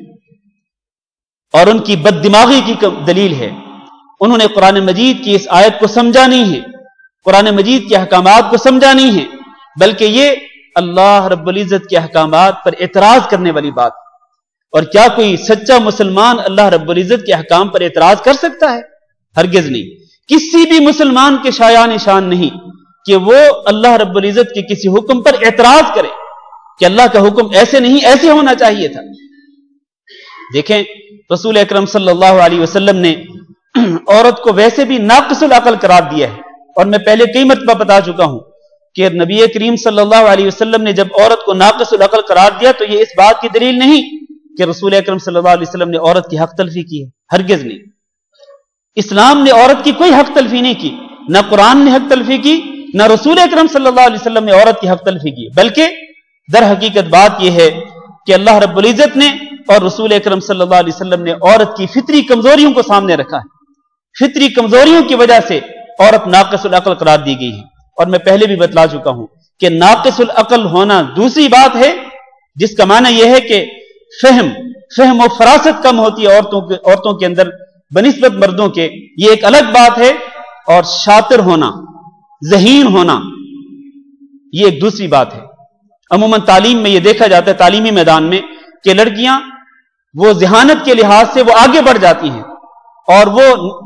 اور ان کی بد دماغی کی دلیل ہے۔ انہوں نے قرآن مجید کی اس آیت کو سمجھا نہیں ہے، قرآن مجید کے احکامات کو سمجھا نہیں ہے، بلکہ یہ اللہ رب العزت کے احکامات پر اعتراض کرنے والی بات ہے۔ اور کیا کوئی سچا مسلمان اللہ رب العزت کے احکام پر اعتراض کر سکتا ہے؟ ہرگز نہیں۔ کسی بھی مسلمان کے شایان شان نہیں کہ وہ اللہ رب العزت کے کسی حکم پر اعتراض کرے کہ اللہ کا حکم ایسے نہیں، ایسے ہونا چاہیے تھا۔ دیکھیں رسول اکرم صلی اللہ علیہ وسلم نے عورت کو ویسے بھی ناقص العقل قرار دیا ہے، اور میں پہلے کئی مرتبہ بتا چکا ہوں کہ نبی کریم صلی اللہ علیہ وسلم نے جب عورت کو ناقص العقل قرار دیا تو یہ اس بات کی دلیل نہیں کہ رسول اکرم صلی اللہ علیہ وسلم نے عورت کی حق تلفی کی ہے، ہرگز نہیں۔ اسلام نے عورت کی کوئی حق تلفی نہیں کی، نہ قرآن نے حق تلفی کی، نہ رسول اکرم صلی اللہ علیہ وسلم نے عورت کی حق تلفی کی، بلکہ در حقیقت بات یہ ہے کہ اللہ رب العزت نے اور رسول اکرم صلی اللہ علیہ وسلم نے عورت کی فطری کمزوریوں کو سامنے رکھا ہے۔ فطری کمزوریوں کی وجہ سے عورت ناقص العقل قرار دی گئی ہے، اور میں پہلے بھی بتلا چکا ہوں کہ ناقص العقل ہونا دوسری بات ہے، جس کا معنی یہ ہے کہ فہم و فراست کم ہوتی ہے عورتوں کے اندر بنسبت مردوں کے، یہ ایک الگ بات ہے، اور شاطر ہونا، ذہین ہونا، یہ ایک دوسری بات ہے۔ عموماً تعلیم میں یہ دیکھا جاتا ہے، تعلیمی میدان میں، کہ لڑکیاں وہ ذہانت کے لحاظ سے وہ آگے بڑھ جاتی ہیں، اور وہ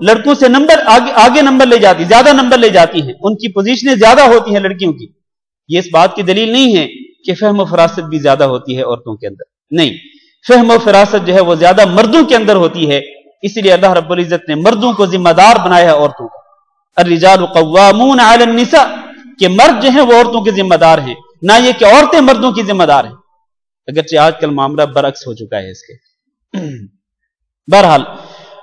لڑکوں سے آگے نمبر لے جاتی، زیادہ نمبر لے جاتی ہیں، ان کی پوزیشنیں زیادہ ہوتی ہیں لڑکیوں کی۔ یہ اس بات کی دلیل نہیں ہے کہ فہم و فراست بھی زیادہ ہوتی ہے عورتوں کے اندر، نہیں، فہم و فراست جو ہے وہ زیادہ مردوں کے اندر ہوتی ہے، اسی لیے اللہ رب العزت نے مردوں کو ذمہ دار بنایا ہے عورتوں کو۔ الرجال قوامون علی النساء، کہ مرد جو ہیں وہ عورتوں کے ذمہ دار ہیں، نہ یہ کہ عورتیں مردوں کی ذمہ دار ہیں، اگرچہ آج کل معاملہ برعکس ہو چکا ہے اس کے۔ بہرحال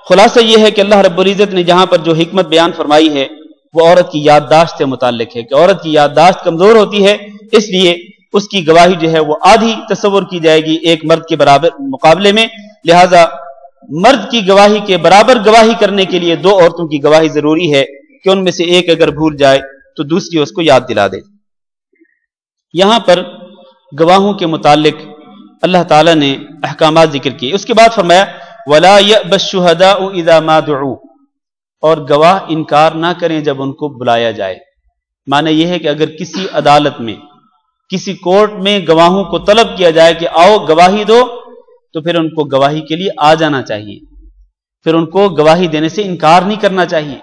خلاصہ یہ ہے کہ اللہ رب العزت نے جہاں پر جو حکمت بیان فرمائی ہے وہ عورت کی یادداشت سے متعلق ہے، کہ عورت کی یادداشت کمزور ہوتی ہے، اس لیے اس کی گواہی جو ہے وہ آدھی تصور کی جائے گی ایک مرد کے برابر مقابلے میں، لہذا مرد کی گواہی کے برابر گواہی کرنے کے لیے 2 عورتوں کی گواہی ضروری ہے کہ ان میں سے ایک اگر بھول جائے تو دوسری اس کو یاد دلا دے۔ یہاں پر گواہوں کے متعلق اللہ تعالیٰ نے احکامات ذکر کیے، اس کے بعد فرمایا وَلَا يَأْبَ الشُّهَدَاءُ إِذَا مَا دُعُوا، اور گواہ انکار نہ کریں جب ان کو بلایا جائے۔ معنی یہ ہے کہ اگر کسی عدالت میں، کسی کورٹ میں گواہوں کو طلب کیا جائے کہ آؤ گواہی دو، تو پھر ان کو گواہی کے لیے آ جانا چاہیے، پھر ان کو گواہی دینے سے انکار نہیں کرنا چاہیے،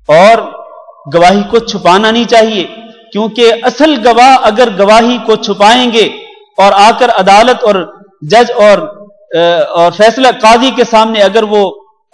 اور گواہی کو چھپانا نہیں چاہیے، کیونکہ اصل گواہ اگر گواہی کو چھپائیں گے اور آ کر عدالت اور جج اور فیصلہ قاضی کے سامنے اگر وہ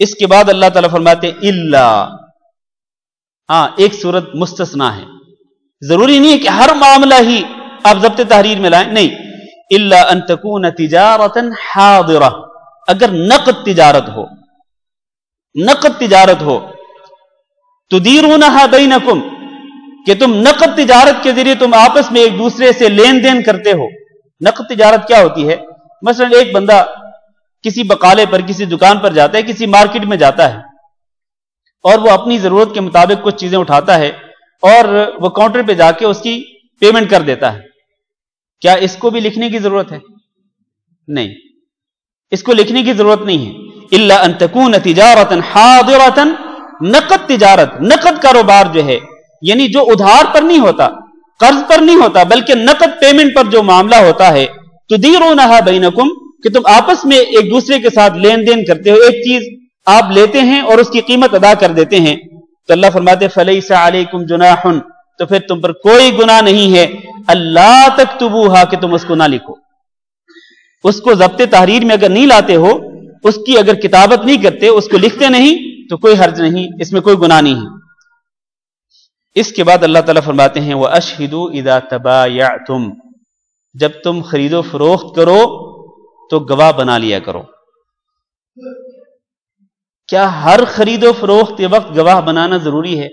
اس کے بعد اللہ تعالیٰ فرماتے ہیں الا، ہاں ایک صورت مستثنا ہے، ضروری نہیں ہے کہ ہر معاملہ ہی آپ ضبط تحریر میں لائیں، نہیں، الا ان تکون تجارتا حاضرہ، اگر نقد تجارت ہو، نقد تجارت ہو، تدیرونہا بینکم، کہ تم نقد تجارت کے ذریعے تم آپس میں ایک دوسرے سے لین دین کرتے ہو۔ نقد تجارت کیا ہوتی ہے؟ مثلا ایک بندہ کسی بقالے پر، کسی دکان پر جاتا ہے، کسی مارکیٹ میں جاتا ہے اور وہ اپنی ضرورت کے مطابق کچھ چیزیں اٹھاتا ہے اور وہ کاؤنٹر پہ جا کے اس کی پیمنٹ کر دیتا ہے۔ کیا اس کو بھی لکھنے کی ضرورت ہے؟ نہیں، اس کو لکھنے کی ضرورت نہیں ہے۔ الا ان تکون تجارتا حاضرتا، نقد تجارت، نقد کاروبار جو ہے، یعنی جو ادھار پر نہیں ہوتا، قرض پر نہیں ہوتا، بلکہ نقد پیمنٹ پر جو معاملہ ہوتا ہے، تدیرونہا بینکم، کہ تم آپس میں ایک دوسرے کے ساتھ لین دین کرتے ہو، ایک چیز آپ لیتے ہیں اور اس کی قیمت ادا کر دیتے ہیں، تو اللہ فرماتے فلیس علیکم جناح، تو پھر تم پر کوئی گناہ نہیں ہے، اللہ تکتبوہا، کہ تم اس کو نہ لکھو، اس کو ضبط تحریر میں اگر نہیں لاتے ہو، اس کی اگر کتابت نہیں کرتے، اس کو لکھتے نہیں، تو کوئی حرج نہیں، اس میں کوئی گناہ نہیں ہے۔ اس کے بعد اللہ تعالیٰ فرماتے ہیں وَأَشْهِدُوا إِذَا تَبَايَعْتُمْ، جب تم خرید و فروخت کرو تو گواہ بنا لیا کرو۔ کیا ہر خرید و فروخت کے وقت گواہ بنانا ضروری ہے؟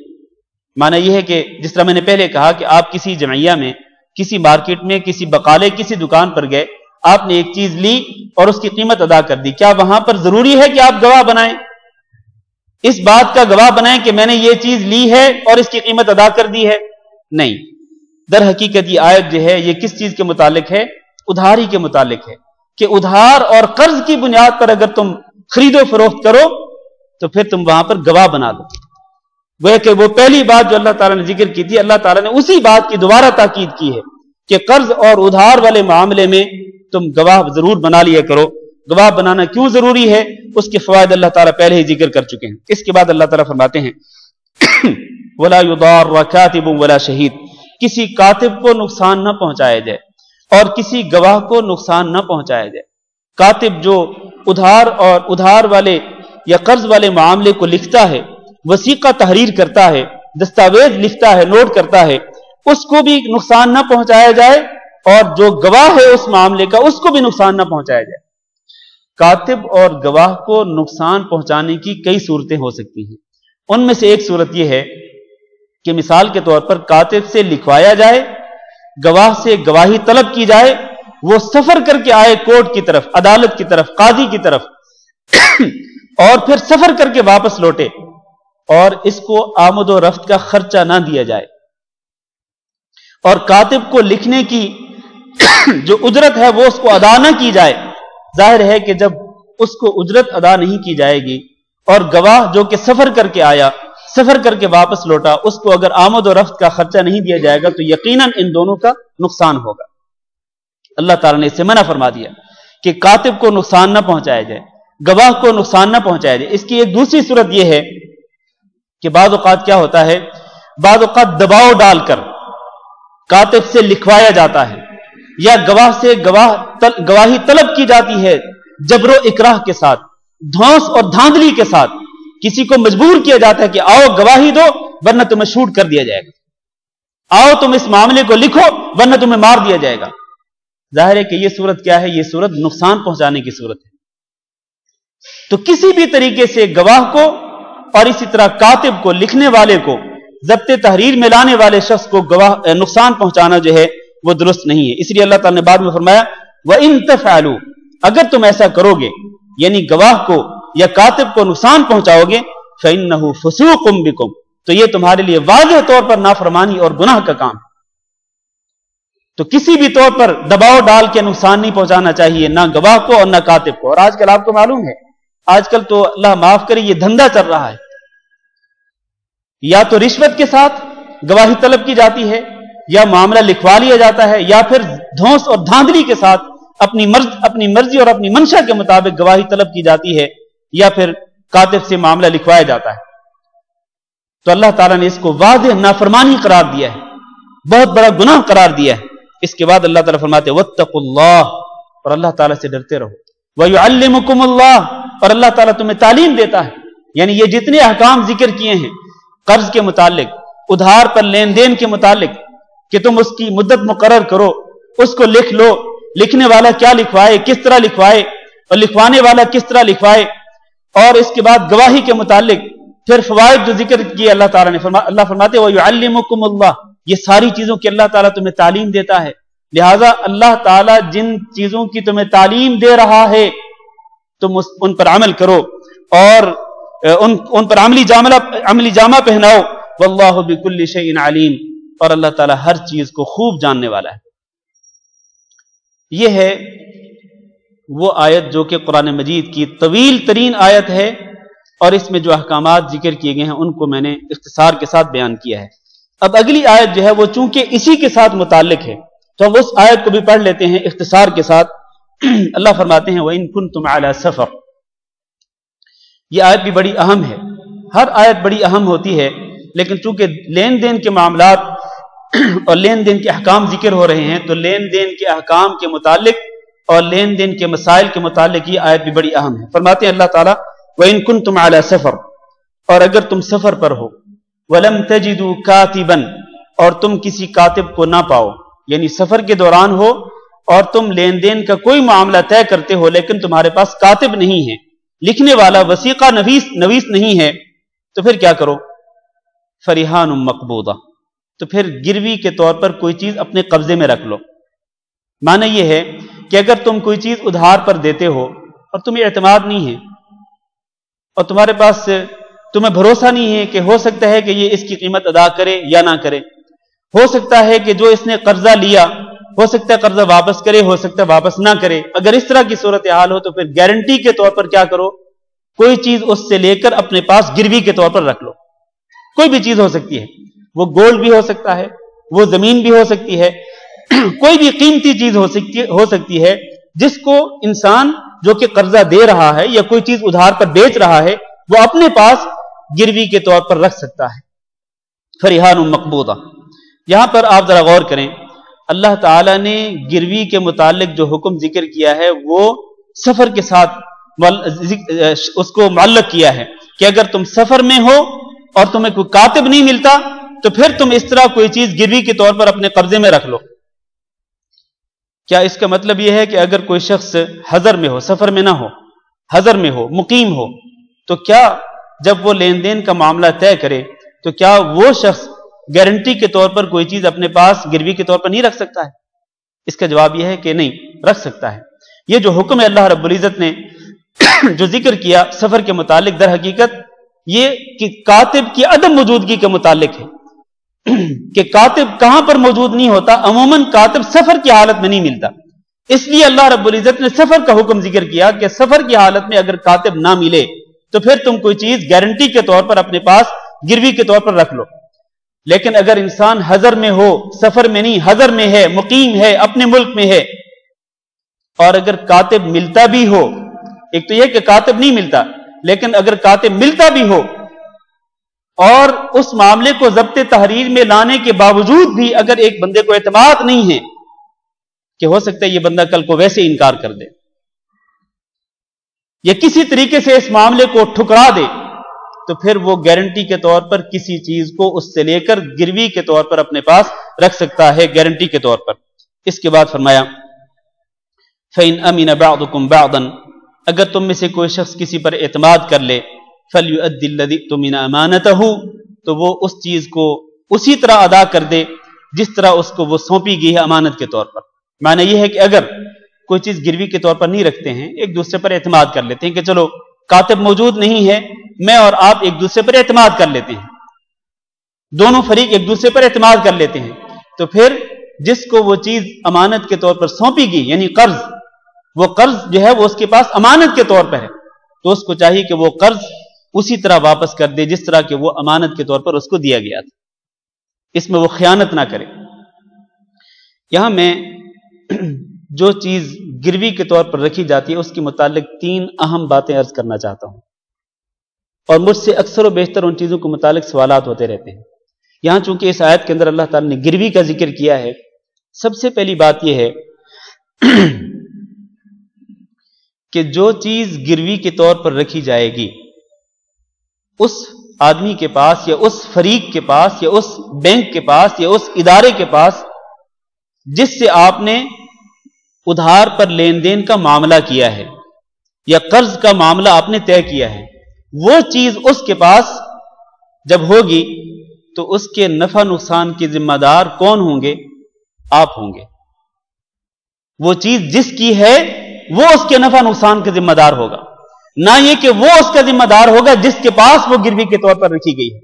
معنی یہ ہے کہ جس طرح میں نے پہلے کہا کہ آپ کسی جمعیہ میں، کسی مارکیٹ میں، کسی بقالے، کسی دکان پر گئے، آپ نے ایک چیز لی اور اس کی قیمت ادا کر دی، کیا وہاں پر ضروری ہے کہ آپ گواہ بنائیں؟ اس بات کا گواہ بنائیں کہ میں نے یہ چیز لی ہے اور اس کی قیمت ادا کر دی ہے؟ نہیں، در حقیقت یہ آیت جو ہے یہ کس چیز کے متعلق ہے؟ ادھاری کے متعلق ہے، کہ ادھار اور قرض کی بنیاد پر اگر تم خرید و فروخت کرو تو پھر تم وہاں پر گواہ بنا دو۔ وہ کہ وہ پہلی بات جو اللہ تعالیٰ نے ذکر کی تھی، اللہ تعالیٰ نے اسی بات کی دوبارہ تاکید کی ہے کہ قرض اور ادھار والے معاملے میں تم گواہ ضرور بنا لیا کرو۔ گواہ بنانا کیوں ضروری ہے؟ اس کے فوائد اللہ تعالیٰ پہلے ہی ذکر کر چکے ہیں۔ اس کے بعد اللہ تعالیٰ فرماتے ہیں وَلَا يُضَارَّ كَاتِبٌ وَلَا شَهِيدٌ، کسی کاتب کو نقصان نہ پہنچایا جائے اور کسی گواہ کو نقصان نہ پہنچایا جائے۔ کاتب جو ادھار والے یا قرض والے معاملے کو لکھتا ہے، وثیقہ تحریر کرتا ہے، دستاویز لکھتا ہے، نوٹ کرتا ہے، اس کو بھی نقصان نہ پہنچایا جائے، اور جو گواہ ہے اس معاملے کا اس کو بھی نقصان نہ پہنچایا جائے۔ کاتب اور گواہ کو نقصان پہنچانے کی کئی صورتیں ہو سکتی ہیں، ان میں سے ایک صورت یہ ہے کہ مثال کے طور پر کاتب سے لکھوایا جائے، گواہ سے گواہی طلب کی جائے، وہ سفر کر کے آئے کورٹ کی طرف، عدالت کی طرف، قاضی کی طرف، اور پھر سفر کر کے واپس لوٹے، اور اس کو آمد و رفت کا خرچہ نہ دیا جائے، اور کاتب کو لکھنے کی جو اجرت ہے وہ اس کو ادا نہ کی جائے۔ ظاہر ہے کہ جب اس کو اجرت ادا نہیں کی جائے گی اور گواہ جو کہ سفر کر کے آیا، سفر کر کے واپس لوٹا، اس کو اگر آمد و رفت کا خرچہ نہیں دیا جائے گا تو یقیناً ان دونوں کا نقصان ہوگا۔ اللہ تعالیٰ نے اس سے منع فرما دیا کہ کاتب کو نقصان نہ پہنچایا جائے، گواہ کو نقصان نہ پہنچایا جائے۔ اس کی ایک دوسری صورت یہ ہے کہ بعض اوقات کیا ہوتا ہے، بعض اوقات دباؤ ڈال کر کاتب سے لکھوایا جاتا ہے یا گواہ سے گواہی طلب کی جاتی ہے، جبر و اکراہ کے ساتھ، دھونس اور دھاندلی کے ساتھ کسی کو مجبور کیا جاتا ہے کہ آؤ گواہی دو ورنہ تمہیں شوٹ کر دیا جائے گا، آؤ تم اس معاملے کو لکھو ورنہ تمہیں مار دیا جائے گا۔ ظاہر ہے کہ یہ صورت کیا ہے؟ یہ صورت نقصان پہنچانے کی صورت ہے۔ تو کسی بھی طریقے سے گواہ کو اور اسی طرح کاتب کو، لکھنے والے کو، ضبط تحریر میں لانے والے شخص کو نقصان پہنچانا جو ہے وہ درست نہیں ہے۔ اس لیے اللہ تعالیٰ نے بعد میں فرمایا وَإِن تَفْعَلُوا، اگر تم ایسا کرو گے، یعنی گواہ کو یا کاتب کو نقصان پہنچاؤ گے، فَإِنَّهُ فُسُوقٌ بِكُمْ، تو یہ تمہارے لیے واضح طور پر نافرمانی اور گناہ کا کام ہے۔ تو کسی بھی طور پر دباؤ ڈال کے نقصان نہیں پہنچانا چاہیے، نہ گواہ کو اور نہ کاتب کو۔ اور آج کل آپ کو معلوم ہے، آج کل تو اللہ معاف کرے یہ دھندا چل رہا ہے، یا تو رشوت کے ساتھ گواہی طلب کی جاتی ہے، یا معاملہ لکھوا لیا جاتا ہے، یا پھر دھونس اور دھاندلی کے ساتھ اپنی مرضی اور اپنی منشا کے مطابق گواہی طلب کی جاتی ہے، یا پھر کاتب سے معاملہ لکھوایا جاتا ہے۔ تو اللہ تعالیٰ نے اس کو واضح نافرمانی قرار دیا ہے، بہت بڑا گناہ قرار دیا ہے۔ اس کے بعد اللہ تعالیٰ فرماتے واتقوا اللہ، اور اللہ تعالیٰ سے ڈرتے رہو، وَيُعَلِّمُكُمُ اللَّهُ، اور اللہ تعالیٰ تمہیں تعلیم دیتا ہے. یعنی یہ جتنے احکام ذکر کیے ہیں قرض کے متعلق، ادھار پر لین دین کے متعلق، کہ تم اس کی مدت مقرر کرو، اس کو لکھ لو، لکھنے والا کیا لکھوائے، کس طرح لکھوائے، اور لکھوانے والا کس طرح لکھوائے، اور اس کے بعد گواہی کے متعلق پھر فوائد جو ذکر کیے اللہ تعالیٰ نے. اللہ فرماتے وَيُعَلِّمُكُمُ اللَّهُ، یہ ساری چیزوں کی اللہ تعالیٰ تمہیں تعلیم دیتا ہے. لہٰذا اللہ تعالیٰ جن چیزوں کی تمہیں تعلیم دے رہا ہے تم ان پر عمل کرو اور ان پر عملی جامہ پہناؤ. واللہ بکل شیء علیم، اور اللہ تعالیٰ ہر چیز کو خوب جاننے والا ہے. یہ ہے وہ آیت جو کہ قرآن مجید کی طویل ترین آیت ہے، اور اس میں جو احکامات ذکر کیے گئے ہیں ان کو میں نے اختصار کے ساتھ بیان کیا ہے. اب اگلی آیت جو ہے وہ چونکہ اسی کے ساتھ متعلق ہے تو ہم اس آیت کو بھی پڑھ لیتے ہیں اختصار کے ساتھ. اللہ فرماتے ہیں وَإِن كُنتُمْ عَلَى سَفَرٍ. یہ آیت بھی بڑی اہم ہے. ہر آیت بڑی اہم ہوتی ہے، لیکن چونکہ لین دین کے معاملات اور لین دین کے احکام ذکر ہو رہے ہیں تو لین دین کے احکام کے متعلق اور لین دین کے مسائل کے متعلق یہ آیت بھی بڑی اہم ہے. فرماتے ہیں اللہ تعالیٰ وَإِن كُنتُمْ عَلَى سَفَرٍ، اور اگر تم سفر پر ہو، وَلَمْ تَجِدُوا كَاتِبًا، اور تم کسی کاتب کو نہ پاؤ، یعنی سفر کے دوران ہو اور تم لین دین کا کوئی معاملہ طے کرتے ہو لیکن تمہارے پاس کاتب نہیں ہے، لکھنے والا وثیقہ نویس نہیں ہے، تو پھر کیا کرو؟ فَرِحَانٌ مَقْبُوضَةٌ، تو پھر گروی کے طور پر کوئی چیز اپنے قبضے میں رکھ لو. معنی یہ ہے کہ اگر تم کوئی چیز ادھار پر دیتے ہو اور تمہیں اعتماد نہیں ہے اور تمہارے پاس تمہیں بھروسہ نہیں ہے کہ ہو سکتا ہے کہ یہ اس کی قیمت ادا کرے یا نہ کرے، ہو سکتا ہے کہ جو اس نے قرضہ لیا ہو سکتا ہے قرضہ واپس کرے، ہو سکتا ہے واپس نہ کرے، اگر اس طرح کی صورتحال ہو تو پھر گارنٹی کے طور پر کیا کرو؟ کوئی چیز اس سے لے کر اپنے پاس گروی کے طور پر رکھ لو. کوئی بھی چیز ہو سکتی ہے، وہ گولڈ بھی ہو سکتا ہے، وہ زمین بھی ہو سکتی ہے، کوئی بھی قیمتی چیز ہو سکتی ہے جس کو انسان جو کہ قرضہ دے رہا ہے یا کوئی چیز ادھار پر بیچ رہا ہے وہ اپنے پاس گروی کے طور پر رکھ سکتا ہے. فَرِحَانٌ مَقْبُوضَةٌ. یہاں پر آپ ذرا غور کریں، اللہ تعالیٰ نے گروی کے متعلق جو حکم ذکر کیا ہے وہ سفر کے ساتھ اس کو معلق کیا ہے کہ اگر تم سفر میں ہو اور تمہیں کوئی کاتب نہیں ملتا تو پھر تم اس طرح کوئی چیز گروی کے طور پر اپنے قبضے میں رکھ لو. کیا اس کا مطلب یہ ہے کہ اگر کوئی شخص حضر میں ہو، سفر میں نہ ہو، حضر میں ہو، مقیم ہو، تو کیا جب وہ لین دین کا معاملہ طے کرے تو کیا وہ شخص گارنٹی کے طور پر کوئی چیز اپنے پاس گروی کے طور پر نہیں رکھ سکتا ہے؟ اس کا جواب یہ ہے کہ نہیں، رکھ سکتا ہے. یہ جو حکم ہے اللہ رب العزت نے جو ذکر کیا سفر کے متعلق، در حقیقت یہ کہ کاتب کی عدم موجودگی کے متعلق ہے کہ کاتب کہاں پر موجود نہیں ہوتا. عموماً کاتب سفر کی حالت میں نہیں ملتا، اس لیے اللہ رب العزت نے سفر کا حکم ذکر کیا کہ سفر کی حالت میں اگر کاتب نہ ملے تو پھر تم کوئی چیز گارنٹی کے طور پر اپنے پاس گروی کے طور پر رکھ لو. لیکن اگر انسان حضر میں ہو، سفر میں نہیں، حضر میں ہے، مقیم ہے، اپنے ملک میں ہے، اور اگر کاتب ملتا بھی ہو، ایک تو یہ کہ کاتب نہیں ملتا، لیکن اگر کاتب ملتا بھی ہو اور اس معاملے کو ضبط تحریر میں لانے کے باوجود بھی اگر ایک بندے کو اعتماد نہیں ہے کہ ہو سکتا ہے یہ بندہ کل کو ویسے انکار کر دے یا کسی طریقے سے اس معاملے کو ٹھکرا دے، تو پھر وہ گارنٹی کے طور پر کسی چیز کو اس سے لے کر گروی کے طور پر اپنے پاس رکھ سکتا ہے گارنٹی کے طور پر. اس کے بعد فرمایا فَإِنْ أَمِنَ بَعْضُكُمْ بَعْضًا، اگر تم میں سے کوئی شخص کسی پر اعتماد کر لے، فَلْيُؤَدِّ الَّذِي اؤْتُمِنَ أَمَانَتَهُ، تو وہ اس چیز کو اسی طرح ادا کر دے جس طرح اس کو وہ سونپی گئی ہے امانت کے طور پر. معنی یہ ہے کہ اگر کوئی چیز گروی کے طور پر نہیں رکھتے ہیں، ایک دوسرے پر اعتماد کر لیتے ہیں کہ چلو کاتب موجود نہیں ہے، میں اور آپ ایک دوسرے پر اعتماد کر لیتے ہیں، دونوں فریق ایک دوسرے پر اعتماد کر لیتے ہیں، تو پھر جس کو وہ چیز امانت کے طور پر سونپی گئی یعنی قرض، وہ قرض جو ہے وہ اس کے پاس امانت کے طور پر ہے، تو اس کو چاہیے کہ وہ قرض اسی طرح واپس کر دے جس طرح کہ وہ امانت کے طور پر اس کو دیا گیا تھا، اس میں وہ خیانت نہ کرے. یہاں میں جو چیز گروی کے طور پر رکھی جاتی ہے اس کے متعلق 3 اہم باتیں عرض کرنا چاہتا ہوں، اور مجھ سے اکثر و بیشتر ان چیزوں کے متعلق سوالات ہوتے رہتے ہیں. یہاں چونکہ اس آیت کے اندر اللہ تعالیٰ نے گروی کا ذکر کیا ہے، سب سے پہلی بات یہ ہے کہ جو چیز گروی کے طور پر رکھی جائے گی اس آدمی کے پاس یا اس فریق کے پاس یا اس بینک کے پاس یا اس ادارے کے پاس جس سے آپ نے ادھار پر لین دین کا معاملہ کیا ہے یا قرض کا معاملہ آپ نے طے کیا ہے، وہ چیز اس کے پاس جب ہوگی تو اس کے نفع نقصان کے ذمہ دار کون ہوں گے؟ آپ ہوں گے۔ وہ چیز جس کی ہے وہ اس کے نفع نقصان کے ذمہ دار ہوگا، نہ یہ کہ وہ اس کا ذمہ دار ہوگا جس کے پاس وہ گروی کے طور پر رکھی گئی ہے۔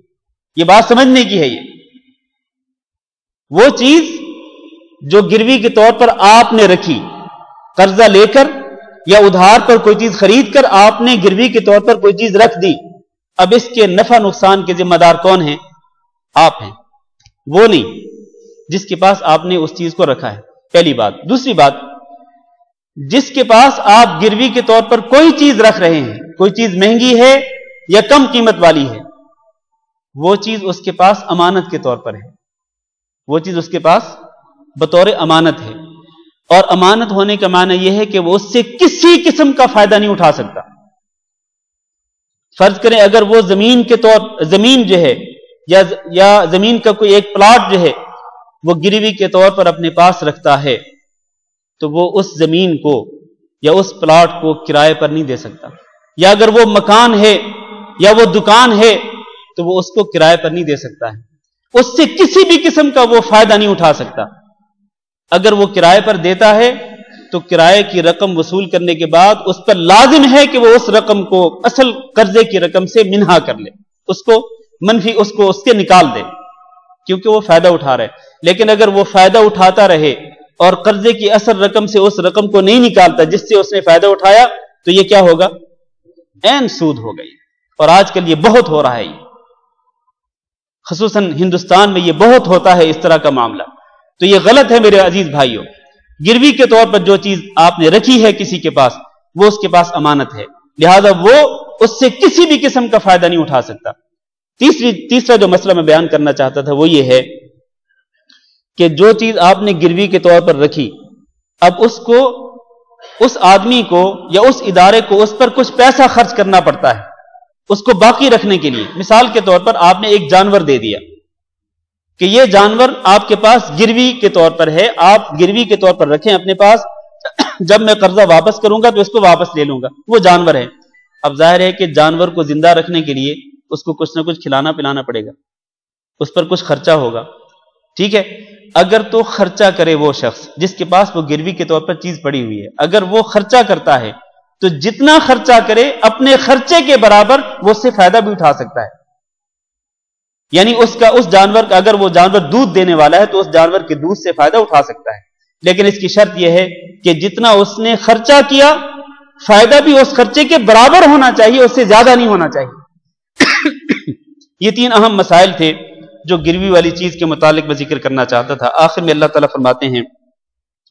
یہ بات سمجھنے کی ہے۔ وہ چیز جو گروی کے طور پر آپ نے رکھی، قرضہ لے کر یا ادھار پر کوئی چیز خرید کر آپ نے گروی کے طور پر کوئی چیز رکھ دی، اب اس کے نفع نقصان کے ذمہ دار کون ہیں؟ آپ ہیں، وہ نہیں جس کے پاس آپ نے اس چیز کو رکھا ہے۔ پہلی بات۔ دوسری بات، جس کے پاس آپ گروی کے طور پر کوئی چیز رکھ رہے ہیں، کوئی چیز مہنگی ہے یا کم قیمت والی ہے، وہ چیز اس کے پاس امانت کے طور پر ہے، وہ چیز اس کے پاس بطور امانت ہے، اور امانت ہونے کا معنی یہ ہے کہ وہ اس سے کسی قسم کا فائدہ نہیں اٹھا سکتا۔ فرض کریں اگر وہ زمین جو ہے یا زمین کا کوئی ایک پلاٹ جو ہے وہ گروی کے طور پر اپنے پاس رکھتا ہے تو وہ اس زمین کو یا اس پلاٹ کو کرائے پر نہیں دے سکتا، یا اگر وہ مکان ہے یا وہ دکان ہے تو وہ اس کو کرائے پر نہیں دے سکتا ہے، اس سے کسی بھی قسم کا وہ فائدہ نہیں اٹھا سکتا۔ اگر وہ کرائے پر دیتا ہے تو کرائے کی رقم وصول کرنے کے بعد اس پر لازم ہے کہ وہ اس رقم کو اصل قرضے کی رقم سے منہا کر لے، اس کو منفی اس سے نکال دے، کیونکہ وہ فائدہ اٹھا رہا ہے۔ لیکن اگر وہ فائدہ اٹھاتا رہے اور قرضے کی اصل رقم سے اس رقم کو نہیں نکالتا جس سے اس نے فائدہ اٹھایا تو یہ کیا ہوگا؟ عین سود ہو گئی۔ اور آج کل یہ بہت ہو رہا ہے، خصوصاً ہندوستان میں یہ بہت ہوتا ہے اس طرح کا معاملہ۔ تو یہ غلط ہے میرے عزیز بھائیوں۔ گروی کے طور پر جو چیز آپ نے رکھی ہے کسی کے پاس، وہ اس کے پاس امانت ہے، لہذا وہ اس سے کسی بھی قسم کا فائدہ نہیں اٹھا سکتا۔ تیسرا جو مسئلہ میں بیان کرنا چاہتا تھا وہ یہ ہے کہ جو چیز آپ نے گروی کے طور پر رکھی، اب اس آدمی کو یا اس ادارے کو اس پر کچھ پیسہ خرچ کرنا پڑتا ہے اس کو باقی رکھنے کے لیے۔ مثال کے طور پر آپ نے ایک جانور دے دیا کہ یہ جانور آپ کے پاس گروی کے طور پر ہے، آپ گروی کے طور پر رکھیں اپنے پاس، جب میں قرضہ واپس کروں گا تو اس کو واپس لے لوں گا۔ وہ جانور ہے، اب ظاہر ہے کہ جانور کو زندہ رکھنے کے لیے اس کو کچھ نہ کچھ کھلانا پلانا پڑے گا، اس پر کچھ خرچہ ہوگا، ٹھیک ہے۔ اگر تو خرچہ کرے وہ شخص جس کے پاس وہ گروی کے طور پر چیز پڑی ہوئی ہے، اگر وہ خرچہ کرتا ہے تو جتنا خرچہ کرے اپنے خرچے کے برابر وہ اس سے فائدہ بھی اٹھا سکتا ہے۔ یعنی اس جانور کا اگر وہ جانور دودھ دینے والا ہے تو اس جانور کے دودھ سے فائدہ اٹھا سکتا ہے، لیکن اس کی شرط یہ ہے کہ جتنا اس نے خرچہ کیا فائدہ بھی اس خرچے کے برابر ہونا چاہیے، اس سے زیادہ نہیں ہونا چاہیے۔ یہ تین اہم مسائل تھے جو گروی والی چیز کے متعلق میں ذکر کرنا چاہتا تھا۔ آخر میں اللہ تعالیٰ فرماتے ہیں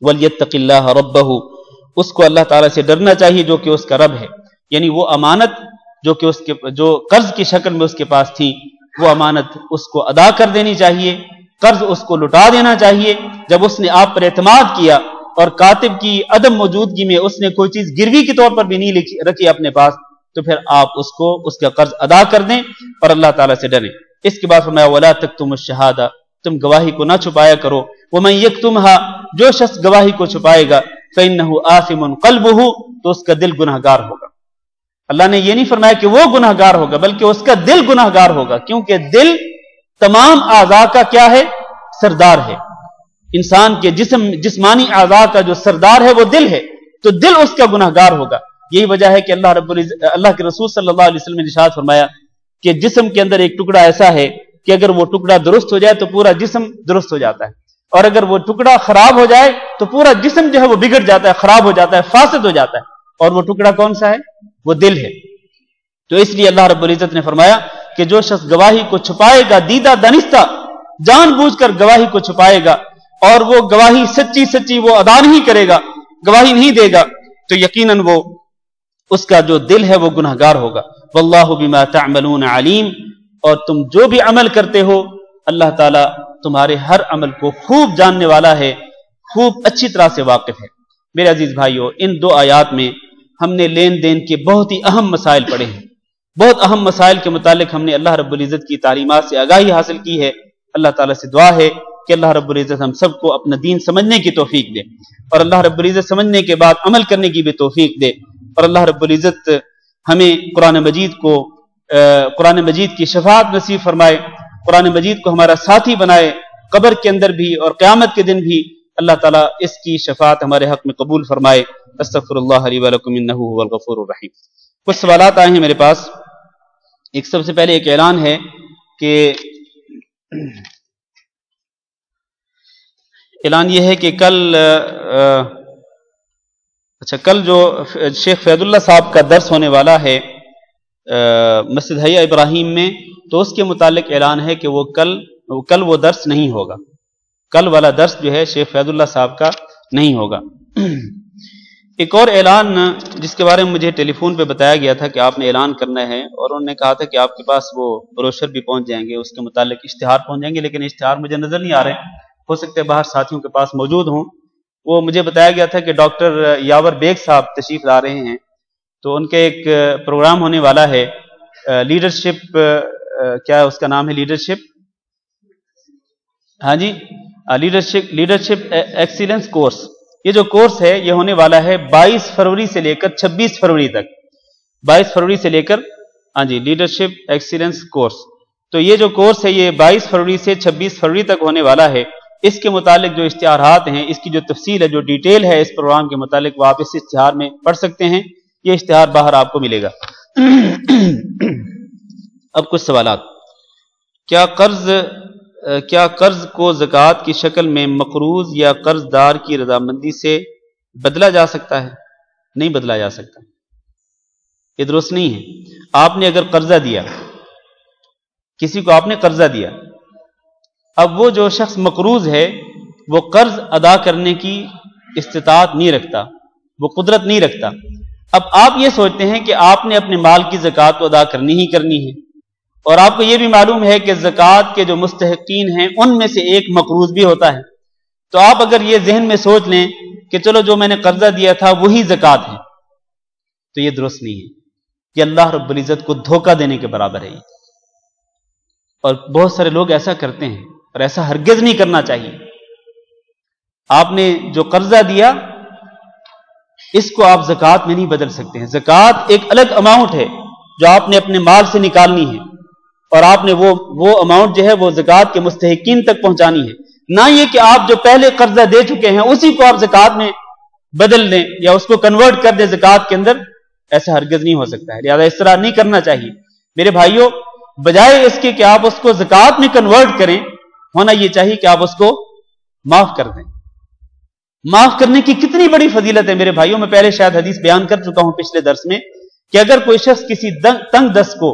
وَلْيَتَّقِ اللَّهَ رَبَّهُ، اس کو اللہ تعالیٰ سے ڈرنا چاہیے جو کہ اس کا رب ہے، یعنی وہ امانت جو قرض کی شکل میں اس کے پاس تھی وہ امانت اس کو ادا کر دینی چاہیے، قرض اس کو لٹا دینا چاہیے۔ جب اس نے آپ پر اعتماد کیا اور کاتب کی عدم موجودگی میں اس نے کوئی چیز گروی کے طور پر بھی نہیں رکھی اپنے پاس تو پھر آپ اس کا قرض ادا کر دیں اور اللہ تعالیٰ سے ڈریں۔ اس کے بعد فرمایا وَلَا تَكْتُمُوا الشَّهَادَةَ، تم گواہی کو نہ چھپایا کرو، وَمَن يَكْتُمْهَا، جو شخص گواہی کو چھپائے گا فَإِنَّهُ آثِمٌ قَلْبُهُ، تو اس کا دل گناہگار ہوگا۔ اللہ نے یہ نہیں فرمایا کہ وہ گناہگار ہوگا بلکہ اس کا دل گناہگار ہوگا، کیونکہ دل تمام اعضاء کا کیا ہے؟ سردار ہے۔ انسان کے جسمانی اعضاء کا جو سردار ہے وہ دل ہے، تو دل اس کا گناہگار ہوگا۔ یہی وجہ ہے کہ اللہ کے رسول صلی اللہ علیہ وسلم نے ارشاد فرمایا کہ جسم کے اندر ایک ٹکڑا ایسا ہے کہ اگر وہ ٹکڑا درست ہو جائے تو پورا جسم درست ہو جاتا ہے، اور اگر وہ ٹکڑا خراب ہو جائے تو پورا جسم جو ہے وہ بگڑ جاتا ہے، خراب ہو جاتا ہے، فاسد ہو جاتا ہے۔ اور وہ ٹکڑا کون سا ہے؟ وہ دل ہے۔ تو اس لیے اللہ رب العزت نے فرمایا کہ جو شخص گواہی کو چھپائے گا، دیدہ دانستہ جان بوجھ کر گواہی کو چھپائے گا اور وہ گواہی سچی وہ ادا نہیں کرے گا، گواہی نہیں دے گا، تو یقیناً وہ اس کا جو دل ہے وہ گناہگار ہوگا۔ واللہ بما تعملون علیم، اور تم جو بھی عمل کرتے ہو اللہ تعالیٰ تمہارے ہر عمل کو خوب جاننے والا ہے، خوب اچھی طرح سے واقف ہے۔ میرے عزیز بھائیو، ان دو آیات میں ہم نے لین دین کے بہت ہی اہم مسائل پڑھے ہیں، بہت اہم مسائل کے متعلق ہم نے اللہ رب العزت کی تعلیمات سے آگاہی حاصل کی ہے۔ اللہ تعالیٰ سے دعا ہے کہ اللہ رب العزت ہم سب کو اپنا دین سمجھنے کی توفیق دے، اور اللہ رب العزت سمجھنے کے بعد عمل کرنے کی بھی توفیق دے، اور اللہ رب العزت ہمیں قرآن مجید کی شفاعت نصیب فرمائے، قرآن مجید کو ہمارا ساتھی بنائے، قبر کے اندر بھی اور قیامت کے دن بھی اللہ تعالیٰ اس کی شفاعت ہمارے حق میں قبول فرمائے۔ استغفر اللہ لی ولکم انہ هو الغفور الرحیم۔ کچھ سوالات آئے ہیں میرے پاس۔ ایک سب سے پہلے ایک اعلان ہے کہ اعلان یہ ہے کہ کل جو شیخ فیض اللہ صاحب کا درس ہونے والا ہے مسجد حیہ ابراہیم میں، تو اس کے متعلق اعلان ہے کہ وہ کل وہ درس نہیں ہوگا، کل والا درس جو ہے شیخ فیض اللہ صاحب کا نہیں ہوگا۔ ایک اور اعلان جس کے بارے میں مجھے ٹیلی فون پہ بتایا گیا تھا کہ آپ نے اعلان کرنا ہے، اور انہوں نے کہا تھا کہ آپ کے پاس وہ بروشر بھی پہنچ جائیں گے، اس کے متعلق اشتہار پہنچ جائیں گے، لیکن اشتہار مجھے نظر نہیں آ رہے ہیں، ہو سکتا ہے باہر ساتھیوں کے پاس موجود ہوں۔ وہ مجھے بتایا گیا تھا کہ ڈاکٹر یاور بیگ صاحب تشریف لا رہے ہیں، تو ان کے ایک پروگرام ہونے والا ہے لیڈرشپ، کیا اس کا نام ہے لیڈرشپ، ہاں جی لیڈرشپ ایکسیلنس کورس۔ یہ جو کورس ہے یہ ہونے والا ہے 22 فروری سے لے کر 26 فروری تک، 22 فروری سے لے کر ہاں جی لیڈرشپ ایکسیلنس کورس۔ تو یہ جو کورس ہے یہ 22 فروری سے 26 فروری تک ہونے والا ہے۔ اس کے متعلق جو اشتہارات ہیں، اس کی جو تفصیل ہے، جو ڈیٹیل ہے اس پروگرام کے متعلق، وہ آپ اس اشتہار میں پڑھ سکتے ہیں، یہ اشتہار باہر آپ کو ملے گا۔ اب کچھ سوالات۔ کیا قرض کو زکوٰۃ کی شکل میں مقروض یا قرض دار کی رضامندی سے بدلا جا سکتا ہے؟ نہیں بدلا جا سکتا، یہ درست نہیں ہے۔ آپ نے اگر قرضہ دیا، کسی کو آپ نے قرضہ دیا، اب وہ جو شخص مقروض ہے وہ قرض ادا کرنے کی استطاعت نہیں رکھتا، وہ قدرت نہیں رکھتا۔ اب آپ یہ سوچتے ہیں کہ آپ نے اپنے مال کی زکوٰۃ تو ادا کرنی ہی کرنی ہے، اور آپ کو یہ بھی معلوم ہے کہ زکوٰۃ کے جو مستحقین ہیں ان میں سے ایک مقروض بھی ہوتا ہے، تو آپ اگر یہ ذہن میں سوچ لیں کہ چلو جو میں نے قرضہ دیا تھا وہی زکوٰۃ ہے، تو یہ درست نہیں ہے، یہ اللہ رب العزت کو دھوکہ دینے کے برابر ہے۔ اور بہت سارے لوگ ایسا کرتے ہیں، اور ایسا ہرگز نہیں کرنا چاہیے۔ آپ نے جو قرضہ دیا اس کو آپ زکوٰۃ میں نہیں بدل سکتے ہیں۔ زکوٰۃ ایک الگ اماؤنٹ ہے جو آپ نے اپنے مال سے نکالنی ہے، اور آپ نے وہ اماؤنٹ جو ہے وہ زکوٰۃ کے مستحقین تک پہنچانی ہے، نہ یہ کہ آپ جو پہلے قرضہ دے چکے ہیں اسی کو آپ زکوٰۃ میں بدل دیں یا اس کو کنورٹ کر دیں زکوٰۃ کے اندر، ایسا ہرگز نہیں ہو سکتا ہے۔ لہذا اس طرح نہیں کرنا چاہیے میرے بھائیوں۔ بجائے اس کے کہ آپ اس کو زکوٰۃ میں کنورٹ کریں، ہونا یہ چاہیے کہ آپ اس کو معاف کر دیں۔ معاف کرنے کی کتنی بڑی فضیلت ہے میرے بھائیوں، میں پہلے شاید حدیث بیان کر چکا ہوں پچھلے درس میں، کہ اگر کوئی شخص کسی تنگ دست کو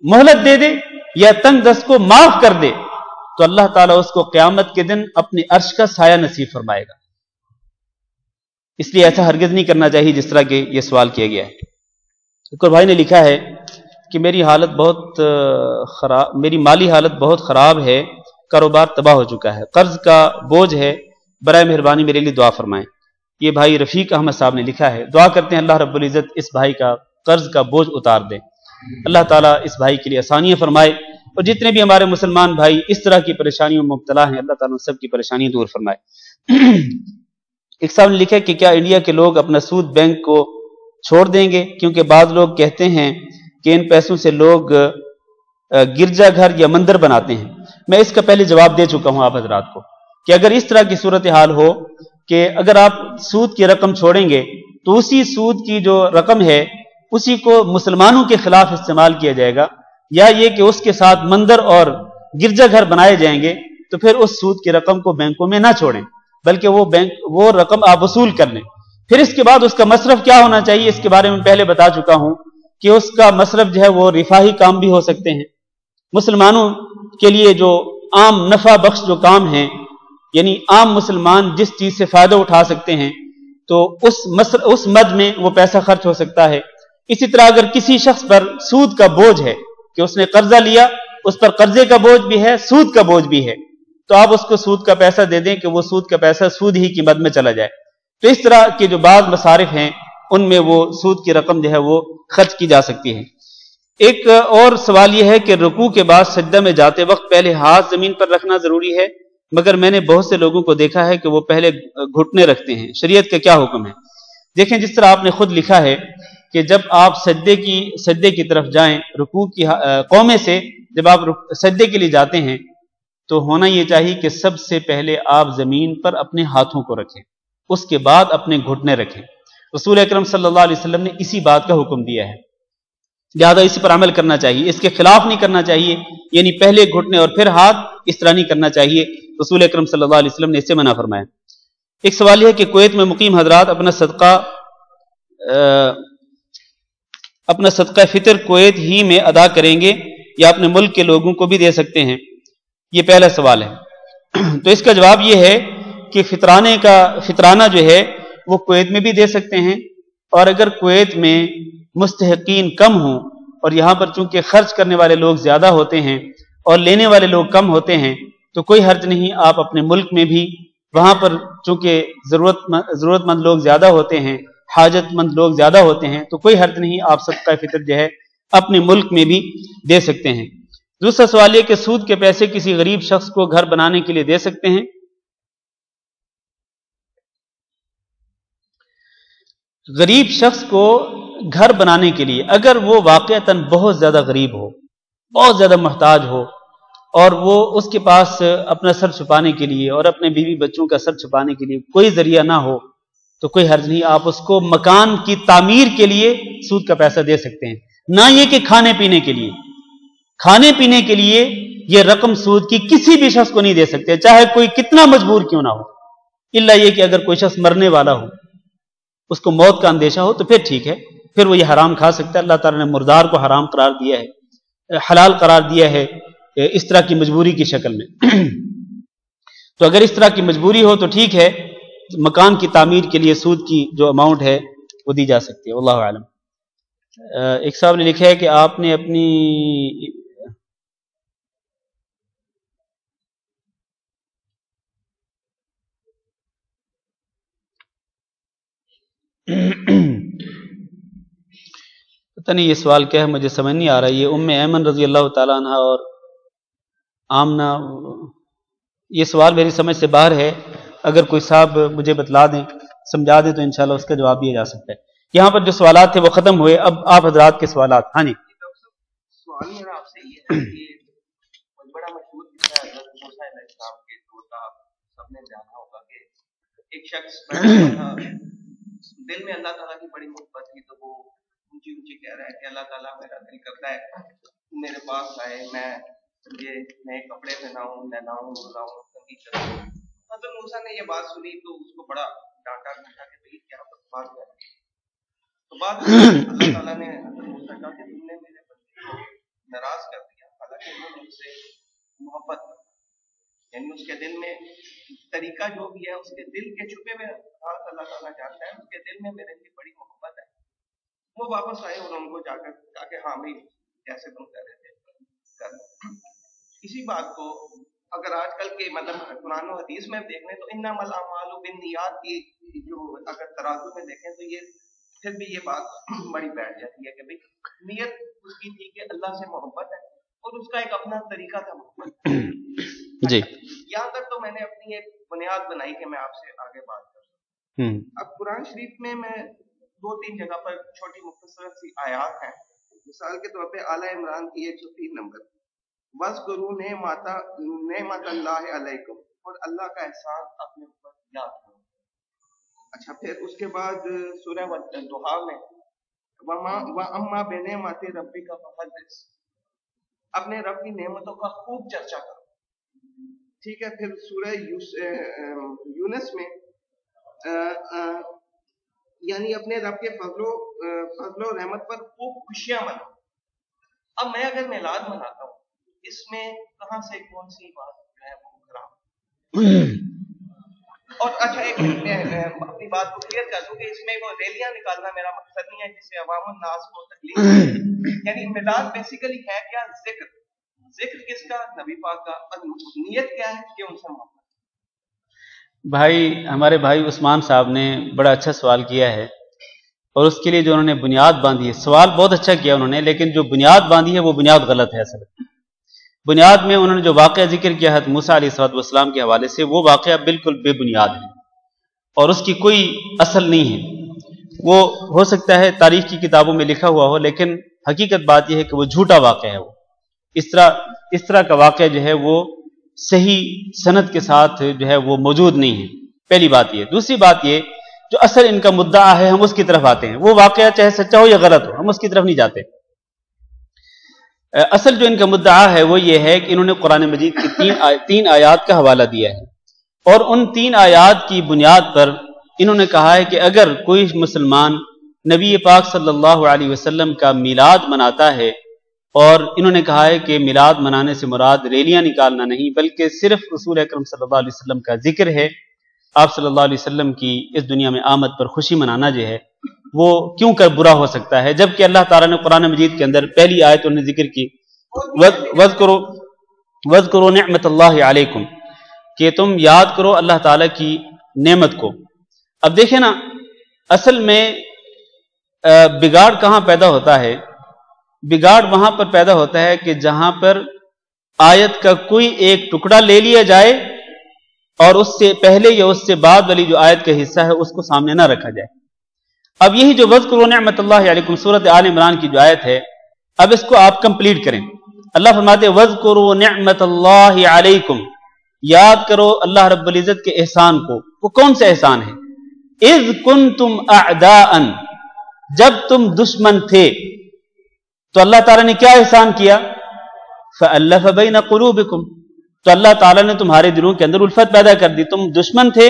مہلت دے دے یا تنگ دست کو معاف کر دے تو اللہ تعالیٰ اس کو قیامت کے دن اپنے عرش کا سایہ نصیب فرمائے گا۔ اس لیے ایسا ہرگز نہیں کرنا چاہیے جس طرح کہ یہ سوال کیا گیا ہے۔ ایک اور بھائی نے لکھا ہے کہ میری مالی حالت بہت خراب ہے، کاروبار تباہ ہو چکا ہے، قرض کا بوجھ ہے، برائے مہربانی میرے لیے دعا فرمائیں۔ یہ بھائی رفیق احمد صاحب نے لکھا ہے۔ دعا کرتے ہیں اللہ رب العزت اس بھائی کا قرض کا بوجھ اتار دے، اللہ تعالیٰ اس بھائی کے لیے آسانیاں فرمائے، اور جتنے بھی ہمارے مسلمان بھائی اس طرح کی پریشانیوں میں مبتلا ہیں اللہ تعالیٰ سب کی پریشانیاں دور فرمائے۔ ایک صاحب نے لکھا کہ کیا انڈیا کے لوگ اپنا سود بینک کو چھوڑ دیں گے، کیونکہ بعض لوگ کہتے ہیں کہ ان پیسوں سے لوگ گرجا گھر یا مندر بناتے ہیں۔ میں اس کا پہلے جواب دے چکا ہوں آپ حضرات کو کہ اگر اس طرح کی صورتحال ہو کہ اگر آپ سود کی رقم چھوڑیں گے تو اسی سود کی جو رقم ہے اسی کو مسلمانوں کے خلاف استعمال کیا جائے گا، یا یہ کہ اس کے ساتھ مندر اور گرجا گھر بنائے جائیں گے، تو پھر اس سود کی رقم کو بینکوں میں نہ چھوڑیں، بلکہ وہ رقم آپ وصول کر لیں۔ پھر اس کے بعد اس کا مصرف کیا ہونا چاہیے اس کے بارے میں پہلے بتا چکا ہوں کہ اس کا مصرف جو ہے وہ رفاہی کام بھی ہو سکتے ہیں، مسلمانوں کے لیے جو عام نفع بخش جو کام ہیں، یعنی عام مسلمان جس چیز سے فائدہ اٹھا سکتے ہیں تو اس مد میں وہ پیسہ خرچ ہو سکتا ہے۔ اسی طرح اگر کسی شخص پر سود کا بوجھ ہے کہ اس نے قرضہ لیا، اس پر قرضے کا بوجھ بھی ہے، سود کا بوجھ بھی ہے، تو آپ اس کو سود کا پیسہ دے دیں کہ وہ سود کا پیسہ سود ہی کی مد میں چلا جائے۔ تو اس طرح کے جو بعض مصارف ہیں ان میں وہ سود کی رقم جو ہے وہ خرچ کی جا سکتی ہے۔ ایک اور سوال یہ ہے کہ رکوع کے بعد سجدہ میں جاتے وقت پہلے ہاتھ زمین پر رکھنا ضروری ہے، مگر میں نے بہت سے لوگوں کو دیکھا ہے کہ وہ پہلے گھٹنے رکھتے ہیں، شریعت کا کیا حکم ہے؟ دیکھیں، جس طرح آپ نے خود لکھا ہے کہ جب آپ سجدے کی طرف جائیں، رکوع کی قومے سے جب آپ سجدے کے لیے جاتے ہیں تو ہونا یہ چاہیے کہ سب سے پہلے آپ زمین پر اپنے ہاتھوں کو رکھیں، اس کے بعد اپنے گھٹنے رکھیں۔ رسول اکرم صلی اللہ علیہ وسلم نے اسی بات کا حکم دیا ہے، لہٰذا اسی پر عمل کرنا چاہیے، اس کے خلاف نہیں کرنا چاہیے، یعنی پہلے گھٹنے اور پھر ہاتھ، اس طرح نہیں کرنا چاہیے۔ رسول اکرم صلی اللہ علیہ وسلم نے اس سے منع فرمایا۔ ایک سوال یہ ہے کہ کویت میں مقیم حضرات اپنا صدقہ فطر کویت ہی میں ادا کریں گے یا اپنے ملک کے لوگوں کو بھی دے سکتے ہیں؟ یہ پہلا سوال ہے۔ تو اس کا جواب یہ ہے کہ فطرانہ جو ہے وہ کویت میں بھی دے سکتے ہیں، اور اگر کویت میں مستحقین کم ہوں اور یہاں پر چونکہ خرچ کرنے والے لوگ زیادہ ہوتے ہیں اور لینے والے لوگ کم ہوتے ہیں تو کوئی حرج نہیں، آپ اپنے ملک میں بھی، وہاں پر چونکہ ضرورت مند لوگ زیادہ ہوتے ہیں، حاجت مند لوگ زیادہ ہوتے ہیں، تو کوئی حرج نہیں، آپ صدقہ فطر جو ہے اپنے ملک میں بھی دے سکتے ہیں۔ دوسرا سوال یہ کہ سود کے پیسے کسی غریب شخص کو گھر بنانے کے لیے دے سکتے ہیں؟ غریب شخص کو گھر بنانے کے لیے اگر وہ واقعتاً بہت زیادہ غریب ہو، بہت زیادہ محتاج ہو، اور وہ اس کے پاس اپنا سر چھپانے کے لیے اور اپنے بیوی بچوں کا سر چھپانے کے لیے کوئی ذریعہ نہ ہو، تو کوئی حرج نہیں، آپ اس کو مکان کی تعمیر کے لیے سود کا پیسہ دے سکتے ہیں، نہ یہ کہ کھانے پینے کے لیے۔ کھانے پینے کے لیے یہ رقم سود کی کسی بھی شخص کو نہیں دے سکتے، چاہے کوئی کتنا مجبور کیوں نہ ہو، الا یہ کہ اگر کوئی شخص مرنے والا ہو، اس کو موت کا اندیشہ ہو، تو پھر ٹھیک ہے، پھر وہ یہ حرام کھا سکتا ہے۔ اللہ تعالیٰ نے مردار کو حرام قرار دیا ہے، حلال قرار دیا ہے اس طرح کی مجبوری کی شکل میں۔ تو اگر اس طرح کی مجبوری ہو تو ٹھیک ہے، مکان کی تعمیر کے لیے سود کی جو اماؤنٹ ہے وہ دی جا سکتی ہے، واللہ اعلم۔ ایک صاحب نے لکھا ہے کہ آپ نے اپنی پتہ نہیں یہ سوال کیا ہے، مجھے سمجھ نہیں آ رہا۔ یہ ام ایمن رضی اللہ تعالیٰ عنہ اور آمنہ، یہ سوال میری سمجھ سے باہر ہے، اگر کوئی صاحب مجھے بتلا دیں، سمجھا دیں تو انشاءاللہ اس کا جواب دیا جا سکتا ہے۔ یہاں پر جو سوالات تھے وہ ختم ہوئے، اب آپ حضرات کے سوالات۔ ہاں جی، سوال میرا آپ سے یہ ہے کہ بڑا مشہور قصہ ہے حضرت موسیٰ علیہ السلام کے دور کا، آپ سب نے جانا ہوگا کہ ایک شخص بیٹھا تھا، دل میں اللہ تعالیٰ کی بڑی محبت تھی، تو وہ اونچی اونچی کہہ رہا ہے کہ اللہ تعالیٰ میرا دل کرتا ہے میرے پاس آئے، میں یہ نئے کپڑے پہناؤں، نہلاؤں دھلاؤں، سنگیت کروں۔ حضرت موسیٰ نے یہ بات سنی تو اس کو بڑا ڈانٹا کہ بھائی کیا بات ہے۔ تو بعد اللہ تعالیٰ نے حضرت موسیٰ کہا کہ تم نے میرے بندے کو ناراض کر دیا، حالانکہ انہوں نے مجھ سے محبت کی، یعنی اس کے دل میں طریقہ جو بھی ہے، اس کے دل کے چھپے ہوئے بات اللہ تعالیٰ جانتا ہے، اس کے دل میں میرے لیے بڑی محبت ہے۔ وہ واپس آئے اور ان کو جا کر کہا کہ ہاں بھائی جیسے تم کہہ رہے تھے کر۔ اسی بات کو اگر آج کل کے مطلب قرآن و حدیث میں دیکھیں تو انما الاعمال بالنیات کی جو اگر ترازو میں دیکھیں تو یہ پھر بھی یہ بات بڑی بیٹھ جاتی ہے کہ بھائی نیت اس کی تھی کہ اللہ سے محبت ہے اور اس کا ایک اپنا طریقہ تھا محبت جی، یہاں تک تو میں نے اپنی ایک بنیاد بنائی کہ میں آپ سے آگے بات کر سکوں۔ اب قرآن شریف میں 2-3 جگہ پر چھوٹی مختصر سی آیات ہیں، مثال کے طور پہ اعلیٰ عمران کی 103 نمبر، وَاذْكُرُوا نِعْمَتَ اللَّهِ عَلَيْكُمْ، اور اللہ کا احسان اپنے اوپر یاد کرو۔ اچھا، پھر اس کے بعد سورہ الضحیٰ میں وَأَمَّا بِنِعْمَتِ رَبِّكَ فَحَدِّثْ، اپنے رب کی نعمتوں کا خوب چرچا کرو، ٹھیک ہے۔ پھر سورہ یونس میں یعنی اپنے رب کے فضل و رحمت پر خوب خوشیاں مناؤ۔ اب میں اگر میلاد مناتا ہوں، اس میں کہاں سے کون سی بات جو ہے وہ حرام؟ اور اچھا ایک اپنی بات کو کلیئر کر دوں کہ اس میں وہ ریلیاں نکالنا میرا مقصد نہیں ہے جس سے عوام الناس کو تکلیف، یعنی میلاد بیسیکلی ہے کیا؟ ذکر کس کا؟ نبی پاک کا۔ اور نیت کیا ہے کہ ان سے محبت۔ ہمارے بھائی عثمان صاحب نے بڑا اچھا سوال کیا ہے اور اس کے لیے جو انہوں نے بنیاد باندھی ہے، سوال بہت اچھا کیا انہوں نے، لیکن جو بنیاد باندھی ہے وہ بنیاد غلط ہے۔ اصل بنیاد میں انہوں نے جو واقعہ ذکر کیا حضرت موسیٰ علیہ السلام کے حوالے سے، وہ واقعہ بالکل بے بنیاد ہے اور اس کی کوئی اصل نہیں ہے۔ وہ ہو سکتا ہے تاریخ کی کتابوں میں لکھا ہوا ہو، لیکن حقیقت بات یہ ہے کہ وہ جھوٹا واقعہ ہے۔ وہ اس طرح کا واقعہ جو ہے وہ صحیح سند کے ساتھ جو ہے وہ موجود نہیں ہے، پہلی بات یہ۔ دوسری بات یہ، جو اصل ان کا مدعا ہے ہم اس کی طرف آتے ہیں، وہ واقعہ چاہے سچا ہو یا غلط ہو، ہم اس کی طرف نہیں جاتے۔ اصل جو ان کا مدعا ہے وہ یہ ہے کہ انہوں نے قرآن مجید کی تین آیات کا حوالہ دیا ہے، اور ان 3 آیات کی بنیاد پر انہوں نے کہا ہے کہ اگر کوئی مسلمان نبی پاک صلی اللہ علیہ وسلم کا میلاد مناتا ہے، اور انہوں نے کہا ہے کہ میلاد منانے سے مراد ریلیاں نکالنا نہیں، بلکہ صرف رسول اکرم صلی اللہ علیہ وسلم کا ذکر ہے، آپ صلی اللہ علیہ وسلم کی اس دنیا میں آمد پر خوشی منانا جو ہے وہ کیوں کر برا ہو سکتا ہے، جبکہ اللہ تعالیٰ نے قرآن مجید کے اندر پہلی آیت انہوں نے ذکر کی وَاذْكُرُوا نِعْمَةَ اللَّهِ عَلَيْكُمْ، کہ تم یاد کرو اللہ تعالیٰ کی نعمت کو۔ اب دیکھیں نا، اصل میں بگاڑ کہاں پیدا ہوتا ہے؟ بگاڑ وہاں پر پیدا ہوتا ہے کہ جہاں پر آیت کا کوئی ایک ٹکڑا لے لیا جائے اور اس سے پہلے یا اس سے بعد والی جو آیت کا حصہ ہے اس کو سامنے نہ رکھا جائے۔ اب یہی جو وَاذْكُرُوا نِعْمَةَ اللَّهِ عَلَيْكُمْ سورۃ آل عمران کی جو آیت ہے، اب اس کو آپ کمپلیٹ کریں۔ اللہ فرماتے ہیں وَاذْكُرُوا نِعْمَةَ اللَّهِ عَلَيْكُمْ، یاد کرو اللہ رب العزت کے احسان کو۔ وہ کون سا احسان ہے؟ اِذْ كُنْتُمْ أَعْدَاءً، جب تم دشمن تھے تو اللہ تعالیٰ نے کیا احسان کیا؟ فَأَلَّفَ بَيْنَ قُلُوبِكُمْ، تو اللہ تعالیٰ نے تمہارے دلوں کے اندر الفت پیدا کر دی۔ تم دشمن تھے،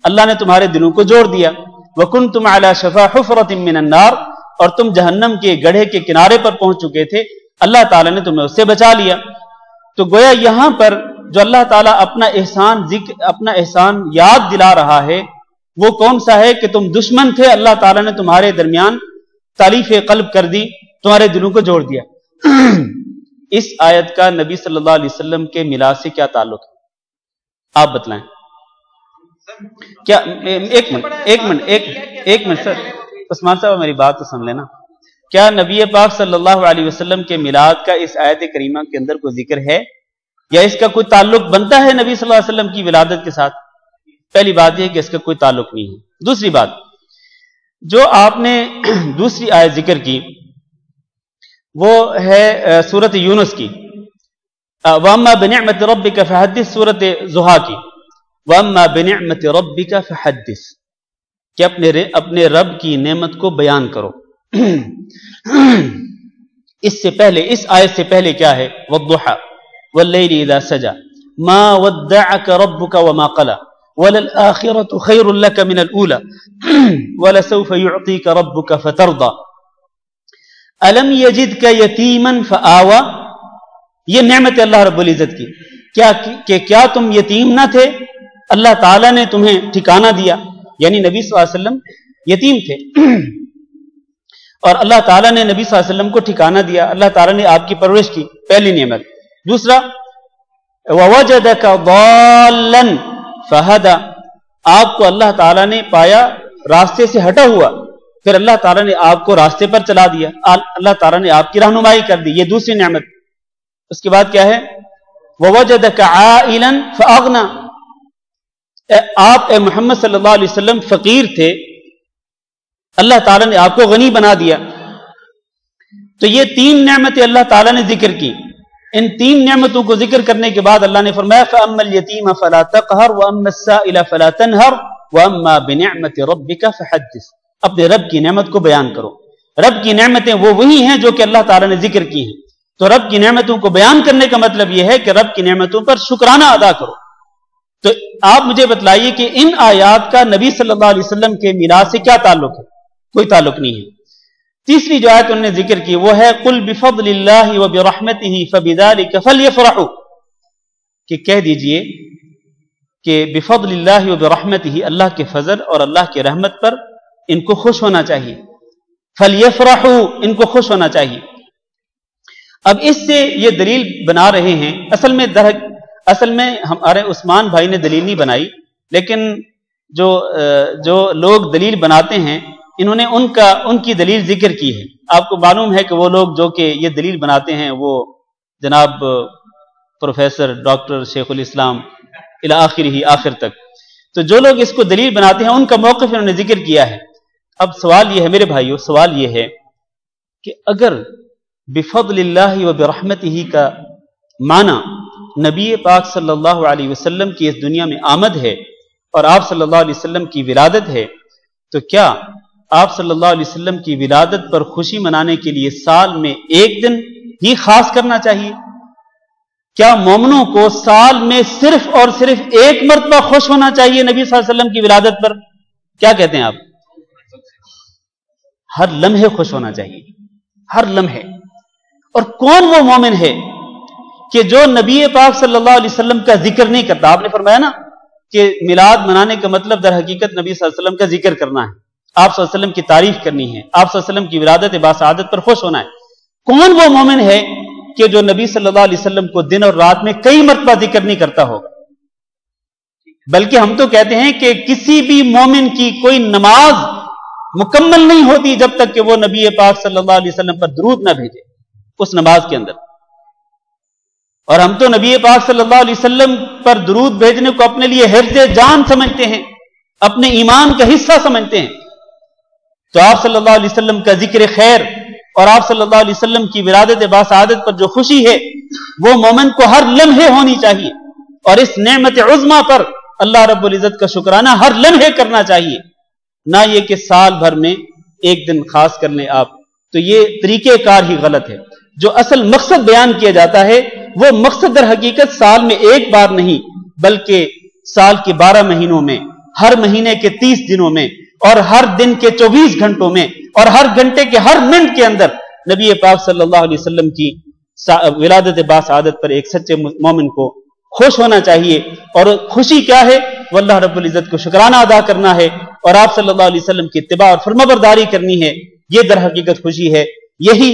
اللہ نے تمہارے دلوں کو جوڑ دیا۔ وَكُنْتُمْ عَلَى شَفَا حُفْرَةٍ مِّنَ النَّارِ، اور تم جہنم کے گڑھے کے کنارے پر پہنچ چکے تھے، اللہ تعالیٰ نے تمہیں اس سے بچا لیا۔ تو گویا یہاں پر جو اللہ تعالیٰ اپنا احسان یاد دلا رہا ہے وہ کون سا ہے کہ تم دشمن تھے، اللہ تعالیٰ نے تمہارے درمیان تالیف قلب کر دی، تمہارے دلوں کو جوڑ دیا۔ اس آیت کا نبی صلی اللہ علیہ وسلم کے میلاد سے کیا تعلق ہے؟ آپ بتلائیں۔ کیا ایک منٹ سر، عثمان صاحب میری بات تو سن لینا۔ کیا نبی پاک صلی اللہ علیہ وسلم کے میلاد کا اس آیت کریمہ کے اندر کوئی ذکر ہے یا اس کا کوئی تعلق بنتا ہے نبی صلی اللہ علیہ وسلم کی ولادت کے ساتھ؟ پہلی بات یہ ہے کہ اس کا کوئی تعلق نہیں ہے۔ دوسری بات، جو آپ نے دوسری آیت ذکر کی وہ ہے سورۃ یونس کی، وَأَمَّا بِنِعْمَةِ رَبِّكَ فَحَدِّثْ، سورۃ ضحیٰ کی، وَأَمَّا بِنِعْمَةِ رَبِّكَ فَحَدِّثْ، کہ اپنے رب کی نعمت کو بیان کرو۔ اس سے پہلے، اس آیت سے پہلے کیا ہے؟ وَالضُّحَىٰ وَاللَّيْلِ إِذَا سَجَىٰ مَا وَدَّعَكَ رَبُّكَ وَمَا قَلَىٰ وَلَلْآخِرَةُ خَيْرٌ لَكَ مِنَ الْأُولَىٰ وَلَسَوْفَ يُعْطِيكَ رَبُّكَ فَتَرْضَىٰ أَلَمْ يَجِدْكَ يَتِيمًا فَآوَىٰ، یہ نعمت اللہ رب العزت کی کیا تم یتیم نہ تھے، اللہ تعالیٰ نے تمہیں ٹھکانہ دیا۔ یعنی نبی صلی اللہ علیہ وسلم یتیم تھے اور اللہ تعالیٰ نے نبی صلی اللہ علیہ وسلم کو ٹھکانہ دیا، اللہ تعالیٰ نے آپ کی پرورش کی، پہلی نعمت۔ دوسرا وَوَجَدَكَ ضَالًّا فَهَدَىٰ، آپ کو اللہ تعالیٰ نے پایا راستے سے ہٹا ہوا، پھر اللہ تعالیٰ نے آپ کو راستے پر چلا دیا، اللہ تعالیٰ نے آپ کی رہنمائی کر دی، یہ دوسری نعمت۔ اس کے بعد کیا ہے؟ وَوَجَدَكَ عَائِلًا فَأَغْنَىٰ، آپ اے محمد صلی اللہ علیہ وسلم فقیر تھے، اللہ تعالیٰ نے آپ کو غنی بنا دیا۔ تو یہ 3 نعمتیں اللہ تعالیٰ نے ذکر کی۔ ان 3 نعمتوں کو ذکر کرنے کے بعد اللہ نے فرمایا فَأَمَّا الْيَتِيمَ فَلَا تَقْهَرْ وَأَمَّا السَّائِلَ فَلَا تَنْهَرْ وَأَمَّا بِنِعْمَةِ رَبِّكَ فَحَدِّثْ، اپنے رب کی نعمت کو بیان کرو۔ رب کی نعمتیں وہ وہی ہیں جو کہ اللہ تعالیٰ نے ذکر کی ہیں، تو رب کی نعمتوں کو بیان کرنے کا مطلب یہ ہے کہ رب کی نعمتوں پر شکرانہ ادا کرو۔ تو آپ مجھے بتلائیے کہ ان آیات کا نبی صلی اللہ علیہ وسلم کے میلاد سے کیا تعلق ہے؟ کوئی تعلق نہیں ہے۔ تیسری جو آیت انہوں نے ذکر کی وہ ہے قُلْ بِفَضْلِ اللَّهِ وَبِرَحْمَتِهِ فَبِذَلِكَ فَلْيَفْرَحُوا، کہ کہہ دیجئے کہ بفضل اللہ وبرحمتہ، اللہ کے فضل اور اللہ کی رحمت پر ان کو خوش ہونا چاہیے، فَلْيَفْرَحُوا، ان کو خوش ہونا چاہیے۔ اب اس سے یہ دلیل بنا رہے ہیں، اصل میں ہمارے عثمان بھائی نے دلیل نہیں بنائی، لیکن جو لوگ دلیل بناتے ہیں انہوں نے ان کی دلیل ذکر کی ہے. آپ کو معلوم ہے کہ وہ لوگ جو کہ یہ دلیل بناتے ہیں وہ جناب پروفیسر ڈاکٹر شیخ الاسلام الی آخرہ آخر تک. تو جو لوگ اس کو دلیل بناتے ہیں ان کا موقف انہوں نے ذکر کیا ہے. اب سوال یہ ہے میرے بھائیو، سوال یہ ہے کہ اگر بفضل اللہ و برحمتہ کا معنی نبی پاک صلی اللہ علیہ وسلم کی اس دنیا میں آمد ہے اور آپ صلی اللہ علیہ وسلم کی ولادت ہے، تو کیا آپ صلی اللہ علیہ وسلم کی ولادت پر خوشی منانے کے لیے سال میں ایک دن ہی خاص کرنا چاہیے؟ کیا مومنوں کو سال میں صرف اور صرف ایک مرتبہ خوش ہونا چاہیے نبی صلی اللہ علیہ وسلم کی ولادت پر؟ کیا کہتے ہیں آپ؟ ہر لمحے خوش ہونا چاہیے، ہر لمحے. اور کون وہ مومن ہے کہ جو نبی پاک صلی اللہ علیہ وسلم کا ذکر نہیں کرتا؟ آپ نے فرمایا نا کہ میلاد منانے کا مطلب در حقیقت نبی صلی اللہ علیہ وسلم کا ذکر کرنا ہے، آپ صلی اللہ علیہ وسلم کی تعریف کرنی ہے، آپ صلی اللہ علیہ وسلم کی ولادت باسعادت پر خوش ہونا ہے. کون وہ مومن ہے کہ جو نبی صلی اللہ علیہ وسلم کو دن اور رات میں کئی مرتبہ ذکر نہیں کرتا ہوگا؟ بلکہ ہم تو کہتے ہیں کہ کسی بھی مومن کی کوئی نماز مکمل نہیں ہوتی جب تک کہ وہ نبی پاک صلی اللہ علیہ وسلم پر درود نہ بھیجے اس نماز کے اندر. اور ہم تو نبی پاک صلی اللہ علیہ وسلم پر درود بھیجنے کو اپنے لیے حفظ جان سمجھتے ہیں، اپنے ایمان کا حصہ سمجھتے ہیں. تو آپ صلی اللہ علیہ وسلم کا ذکر خیر اور آپ صلی اللہ علیہ وسلم کی ولادت باسعادت پر جو خوشی ہے وہ مومن کو ہر لمحے ہونی چاہیے، اور اس نعمت عظمیٰ پر اللہ رب العزت کا شکرانہ ہر لمحے کرنا چاہیے، نہ یہ کہ سال بھر میں ایک دن خاص کر لیں آپ. تو یہ طریقہ کار ہی غلط ہے. جو اصل مقصد بیان کیا جاتا ہے وہ مقصد در حقیقت سال میں ایک بار نہیں بلکہ سال کے 12 مہینوں میں، ہر مہینے کے 30 دنوں میں، اور ہر دن کے 24 گھنٹوں میں، اور ہر گھنٹے کے ہر منٹ کے اندر نبی پاک صلی اللہ علیہ وسلم کی ولادت باسعادت پر ایک سچے مومن کو خوش ہونا چاہیے. اور خوشی کیا ہے؟ وہ اللہ رب العزت کو شکرانہ ادا کرنا ہے اور آپ صلی اللہ علیہ وسلم کی اتباع اور فرمانبرداری کرنی ہے. یہ در حقیقت خوشی ہے. یہی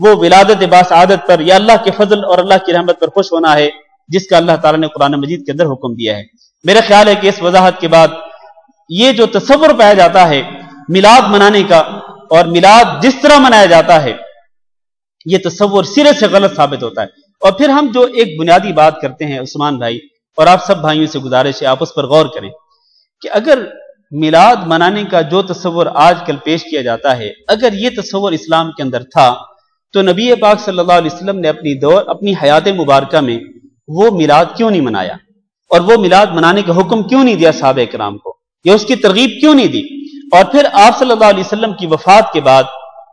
وہ ولادت باسعادت پر یا اللہ کے فضل اور اللہ کی رحمت پر خوش ہونا ہے جس کا اللہ تعالیٰ نے قرآن مجید کے اندر حکم دیا ہے. میرا خیال ہے کہ اس وضاحت کے بعد یہ جو تصور پایا جاتا ہے میلاد منانے کا اور میلاد جس طرح منایا جاتا ہے یہ تصور سرے سے غلط ثابت ہوتا ہے. اور پھر ہم جو ایک بنیادی بات کرتے ہیں عثمان بھائی اور آپ سب بھائیوں سے گزارش ہے آپ اس پر غور کریں کہ اگر میلاد منانے کا جو تصور آج کل پیش کیا جاتا ہے اگر یہ تصور اسلام کے اندر تھا تو نبی پاک صلی اللہ علیہ وسلم نے اپنی حیات مبارکہ میں وہ میلاد کیوں نہیں منایا اور وہ میلاد منانے کا حکم کیوں نہیں دیا صحابہ کرام کو، یا اس کی ترغیب کیوں نہیں دی؟ اور پھر آپ صلی اللہ علیہ وسلم کی وفات کے بعد،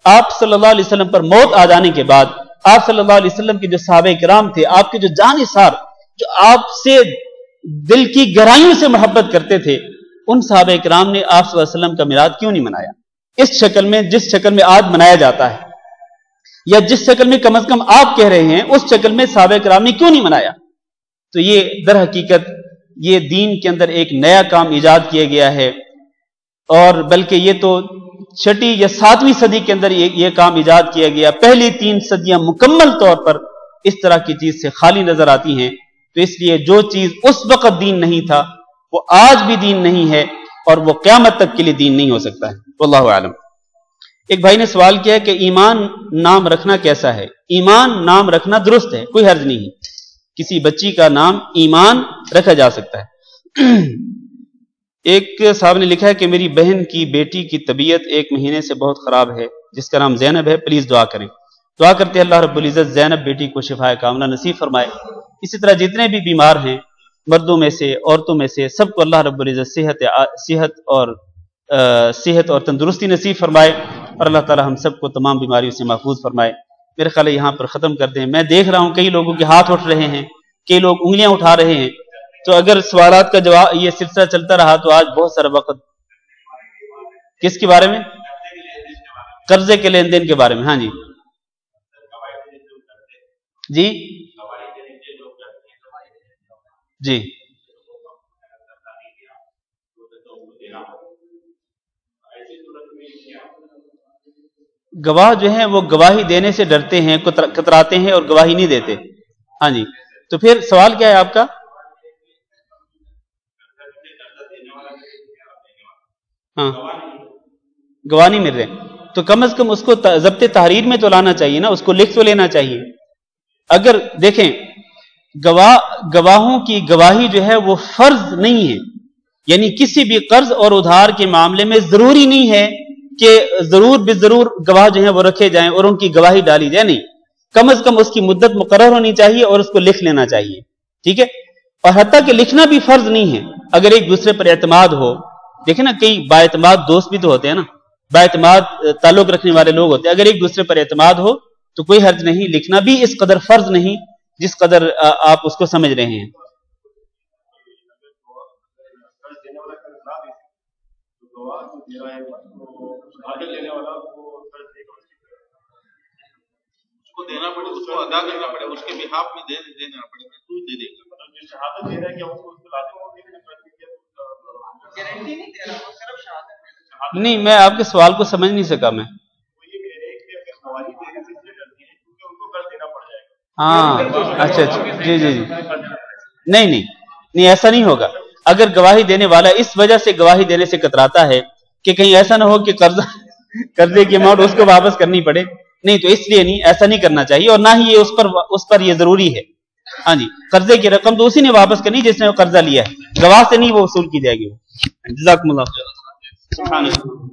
آپ صلی اللہ علیہ وسلم پر موت آ جانے کے بعد، آپ صلی اللہ علیہ وسلم کے جو صحابہ کرام تھے، آپ کے جو جانثار جو آپ سے دل کی گہرائیوں سے محبت کرتے تھے، ان صحابہ کرام نے آپ صلی اللہ علیہ وسلم کا میلاد کیوں نہیں منایا اس شکل میں جس شکل میں آج منایا جاتا ہے، یا جس شکل میں کم از کم آپ کہہ رہے ہیں اس شکل میں صحابہ کرام نے کیوں نہیں منایا؟ تو یہ در حقیقت یہ دین کے اندر ایک نیا کام ایجاد کیا گیا ہے، اور بلکہ یہ تو 6 یا 7ویں صدی کے اندر یہ کام ایجاد کیا گیا. پہلی 3 صدیاں مکمل طور پر اس طرح کی چیز سے خالی نظر آتی ہیں. تو اس لیے جو چیز اس وقت دین نہیں تھا وہ آج بھی دین نہیں ہے اور وہ قیامت تک کے لیے دین نہیں ہو سکتا ہے. واللہ اعلم. ایک بھائی نے سوال کیا کہ ایمان نام رکھنا کیسا ہے؟ ایمان نام رکھنا درست ہے، کوئی حرج نہیں ہے، کسی بچی کا نام ایمان رکھا جا سکتا ہے. ایک صاحب نے لکھا ہے کہ میری بہن کی بیٹی کی طبیعت 1 مہینے سے بہت خراب ہے جس کا نام زینب ہے، پلیز دعا کریں. دعا کرتے ہیں اللہ رب العزت زینب بیٹی کو شفائے کاملہ نصیب فرمائے. اسی طرح جتنے بھی بیمار ہیں مردوں میں سے عورتوں میں سے سب کو اللہ رب العزت صحت اور تندرستی نصیب فرمائے اور اللہ تعالی ہم سب کو تمام بیماریوں سے محفوظ فرمائے. میرے خیال ہے یہاں پر ختم کرتے ہیں. میں دیکھ رہا ہوں کئی لوگوں کے ہاتھ اٹھ رہے ہیں، کئی لوگ انگلیاں اٹھا رہے ہیں، تو اگر سوالات کا جواب یہ سلسلہ چلتا رہا تو آج بہت سارا وقت کس کے بارے میں؟ قرضے کے لین دین کے بارے میں. ہاں جی جی جی گواہ جو ہیں وہ گواہی دینے سے ڈرتے ہیں، کتراتے ہیں اور گواہی نہیں دیتے. ہاں جی تو پھر سوال کیا ہے آپ کا؟ ہاں گواہ نہیں مل رہے، تو کم از کم اس کو ضبط تحریر میں تو لانا چاہیے نا، اس کو لکھ تو لینا چاہیے. اگر دیکھیں گواہوں کی گواہی جو ہے وہ فرض نہیں ہے، یعنی کسی بھی قرض اور ادھار کے معاملے میں ضروری نہیں ہے کہ ضرور بضرور گواہ جو ہیں وہ رکھے جائیں اور ان کی گواہی ڈالی جائے، نہیں، کم از کم اس کی مدت مقرر ہونی چاہیے اور اس کو لکھ لینا چاہیے. ٹھیک ہے. اور حتیٰ کہ لکھنا بھی فرض نہیں ہے اگر ایک دوسرے پر اعتماد ہو. دیکھیں نا کئی با اعتماد دوست بھی تو ہوتے ہیں نا، با اعتماد تعلق رکھنے والے لوگ ہوتے ہیں، اگر ایک دوسرے پر اعتماد ہو تو کوئی حرج نہیں، لکھنا بھی اس قدر فرض نہیں جس قدر آپ اس کو سمجھ رہے ہیں. دینا پڑے، اس کو ادا کرنا پڑے، اس کے بہاف میں دینا پڑے گا تو دے دے گا. شہادت دے رہا ہے کہ اس کو لازم ہوگی گارنٹی نہیں دے رہا، وہ صرف شہادت. نہیں، میں آپ کے سوال کو سمجھ نہیں سکا میں. ہاں اچھا اچھا، جی جی جی، نہیں ایسا نہیں ہوگا. اگر گواہی دینے والا اس وجہ سے گواہی دینے سے کتراتا ہے کہ کہیں ایسا نہ ہو کہ قرضے کی اماؤنٹ اس کو واپس کرنی پڑے، نہیں تو اس لیے نہیں، ایسا نہیں کرنا چاہیے، اور نہ ہی یہ اس پر یہ ضروری ہے. ہاں جی، قرضے کی رقم تو اسی نے واپس کرنی جس نے وہ قرضہ لیا ہے، گواہ سے نہیں وہ وصول کی جائے گی. جزاکم اللہ خیر. سبحان اللہ.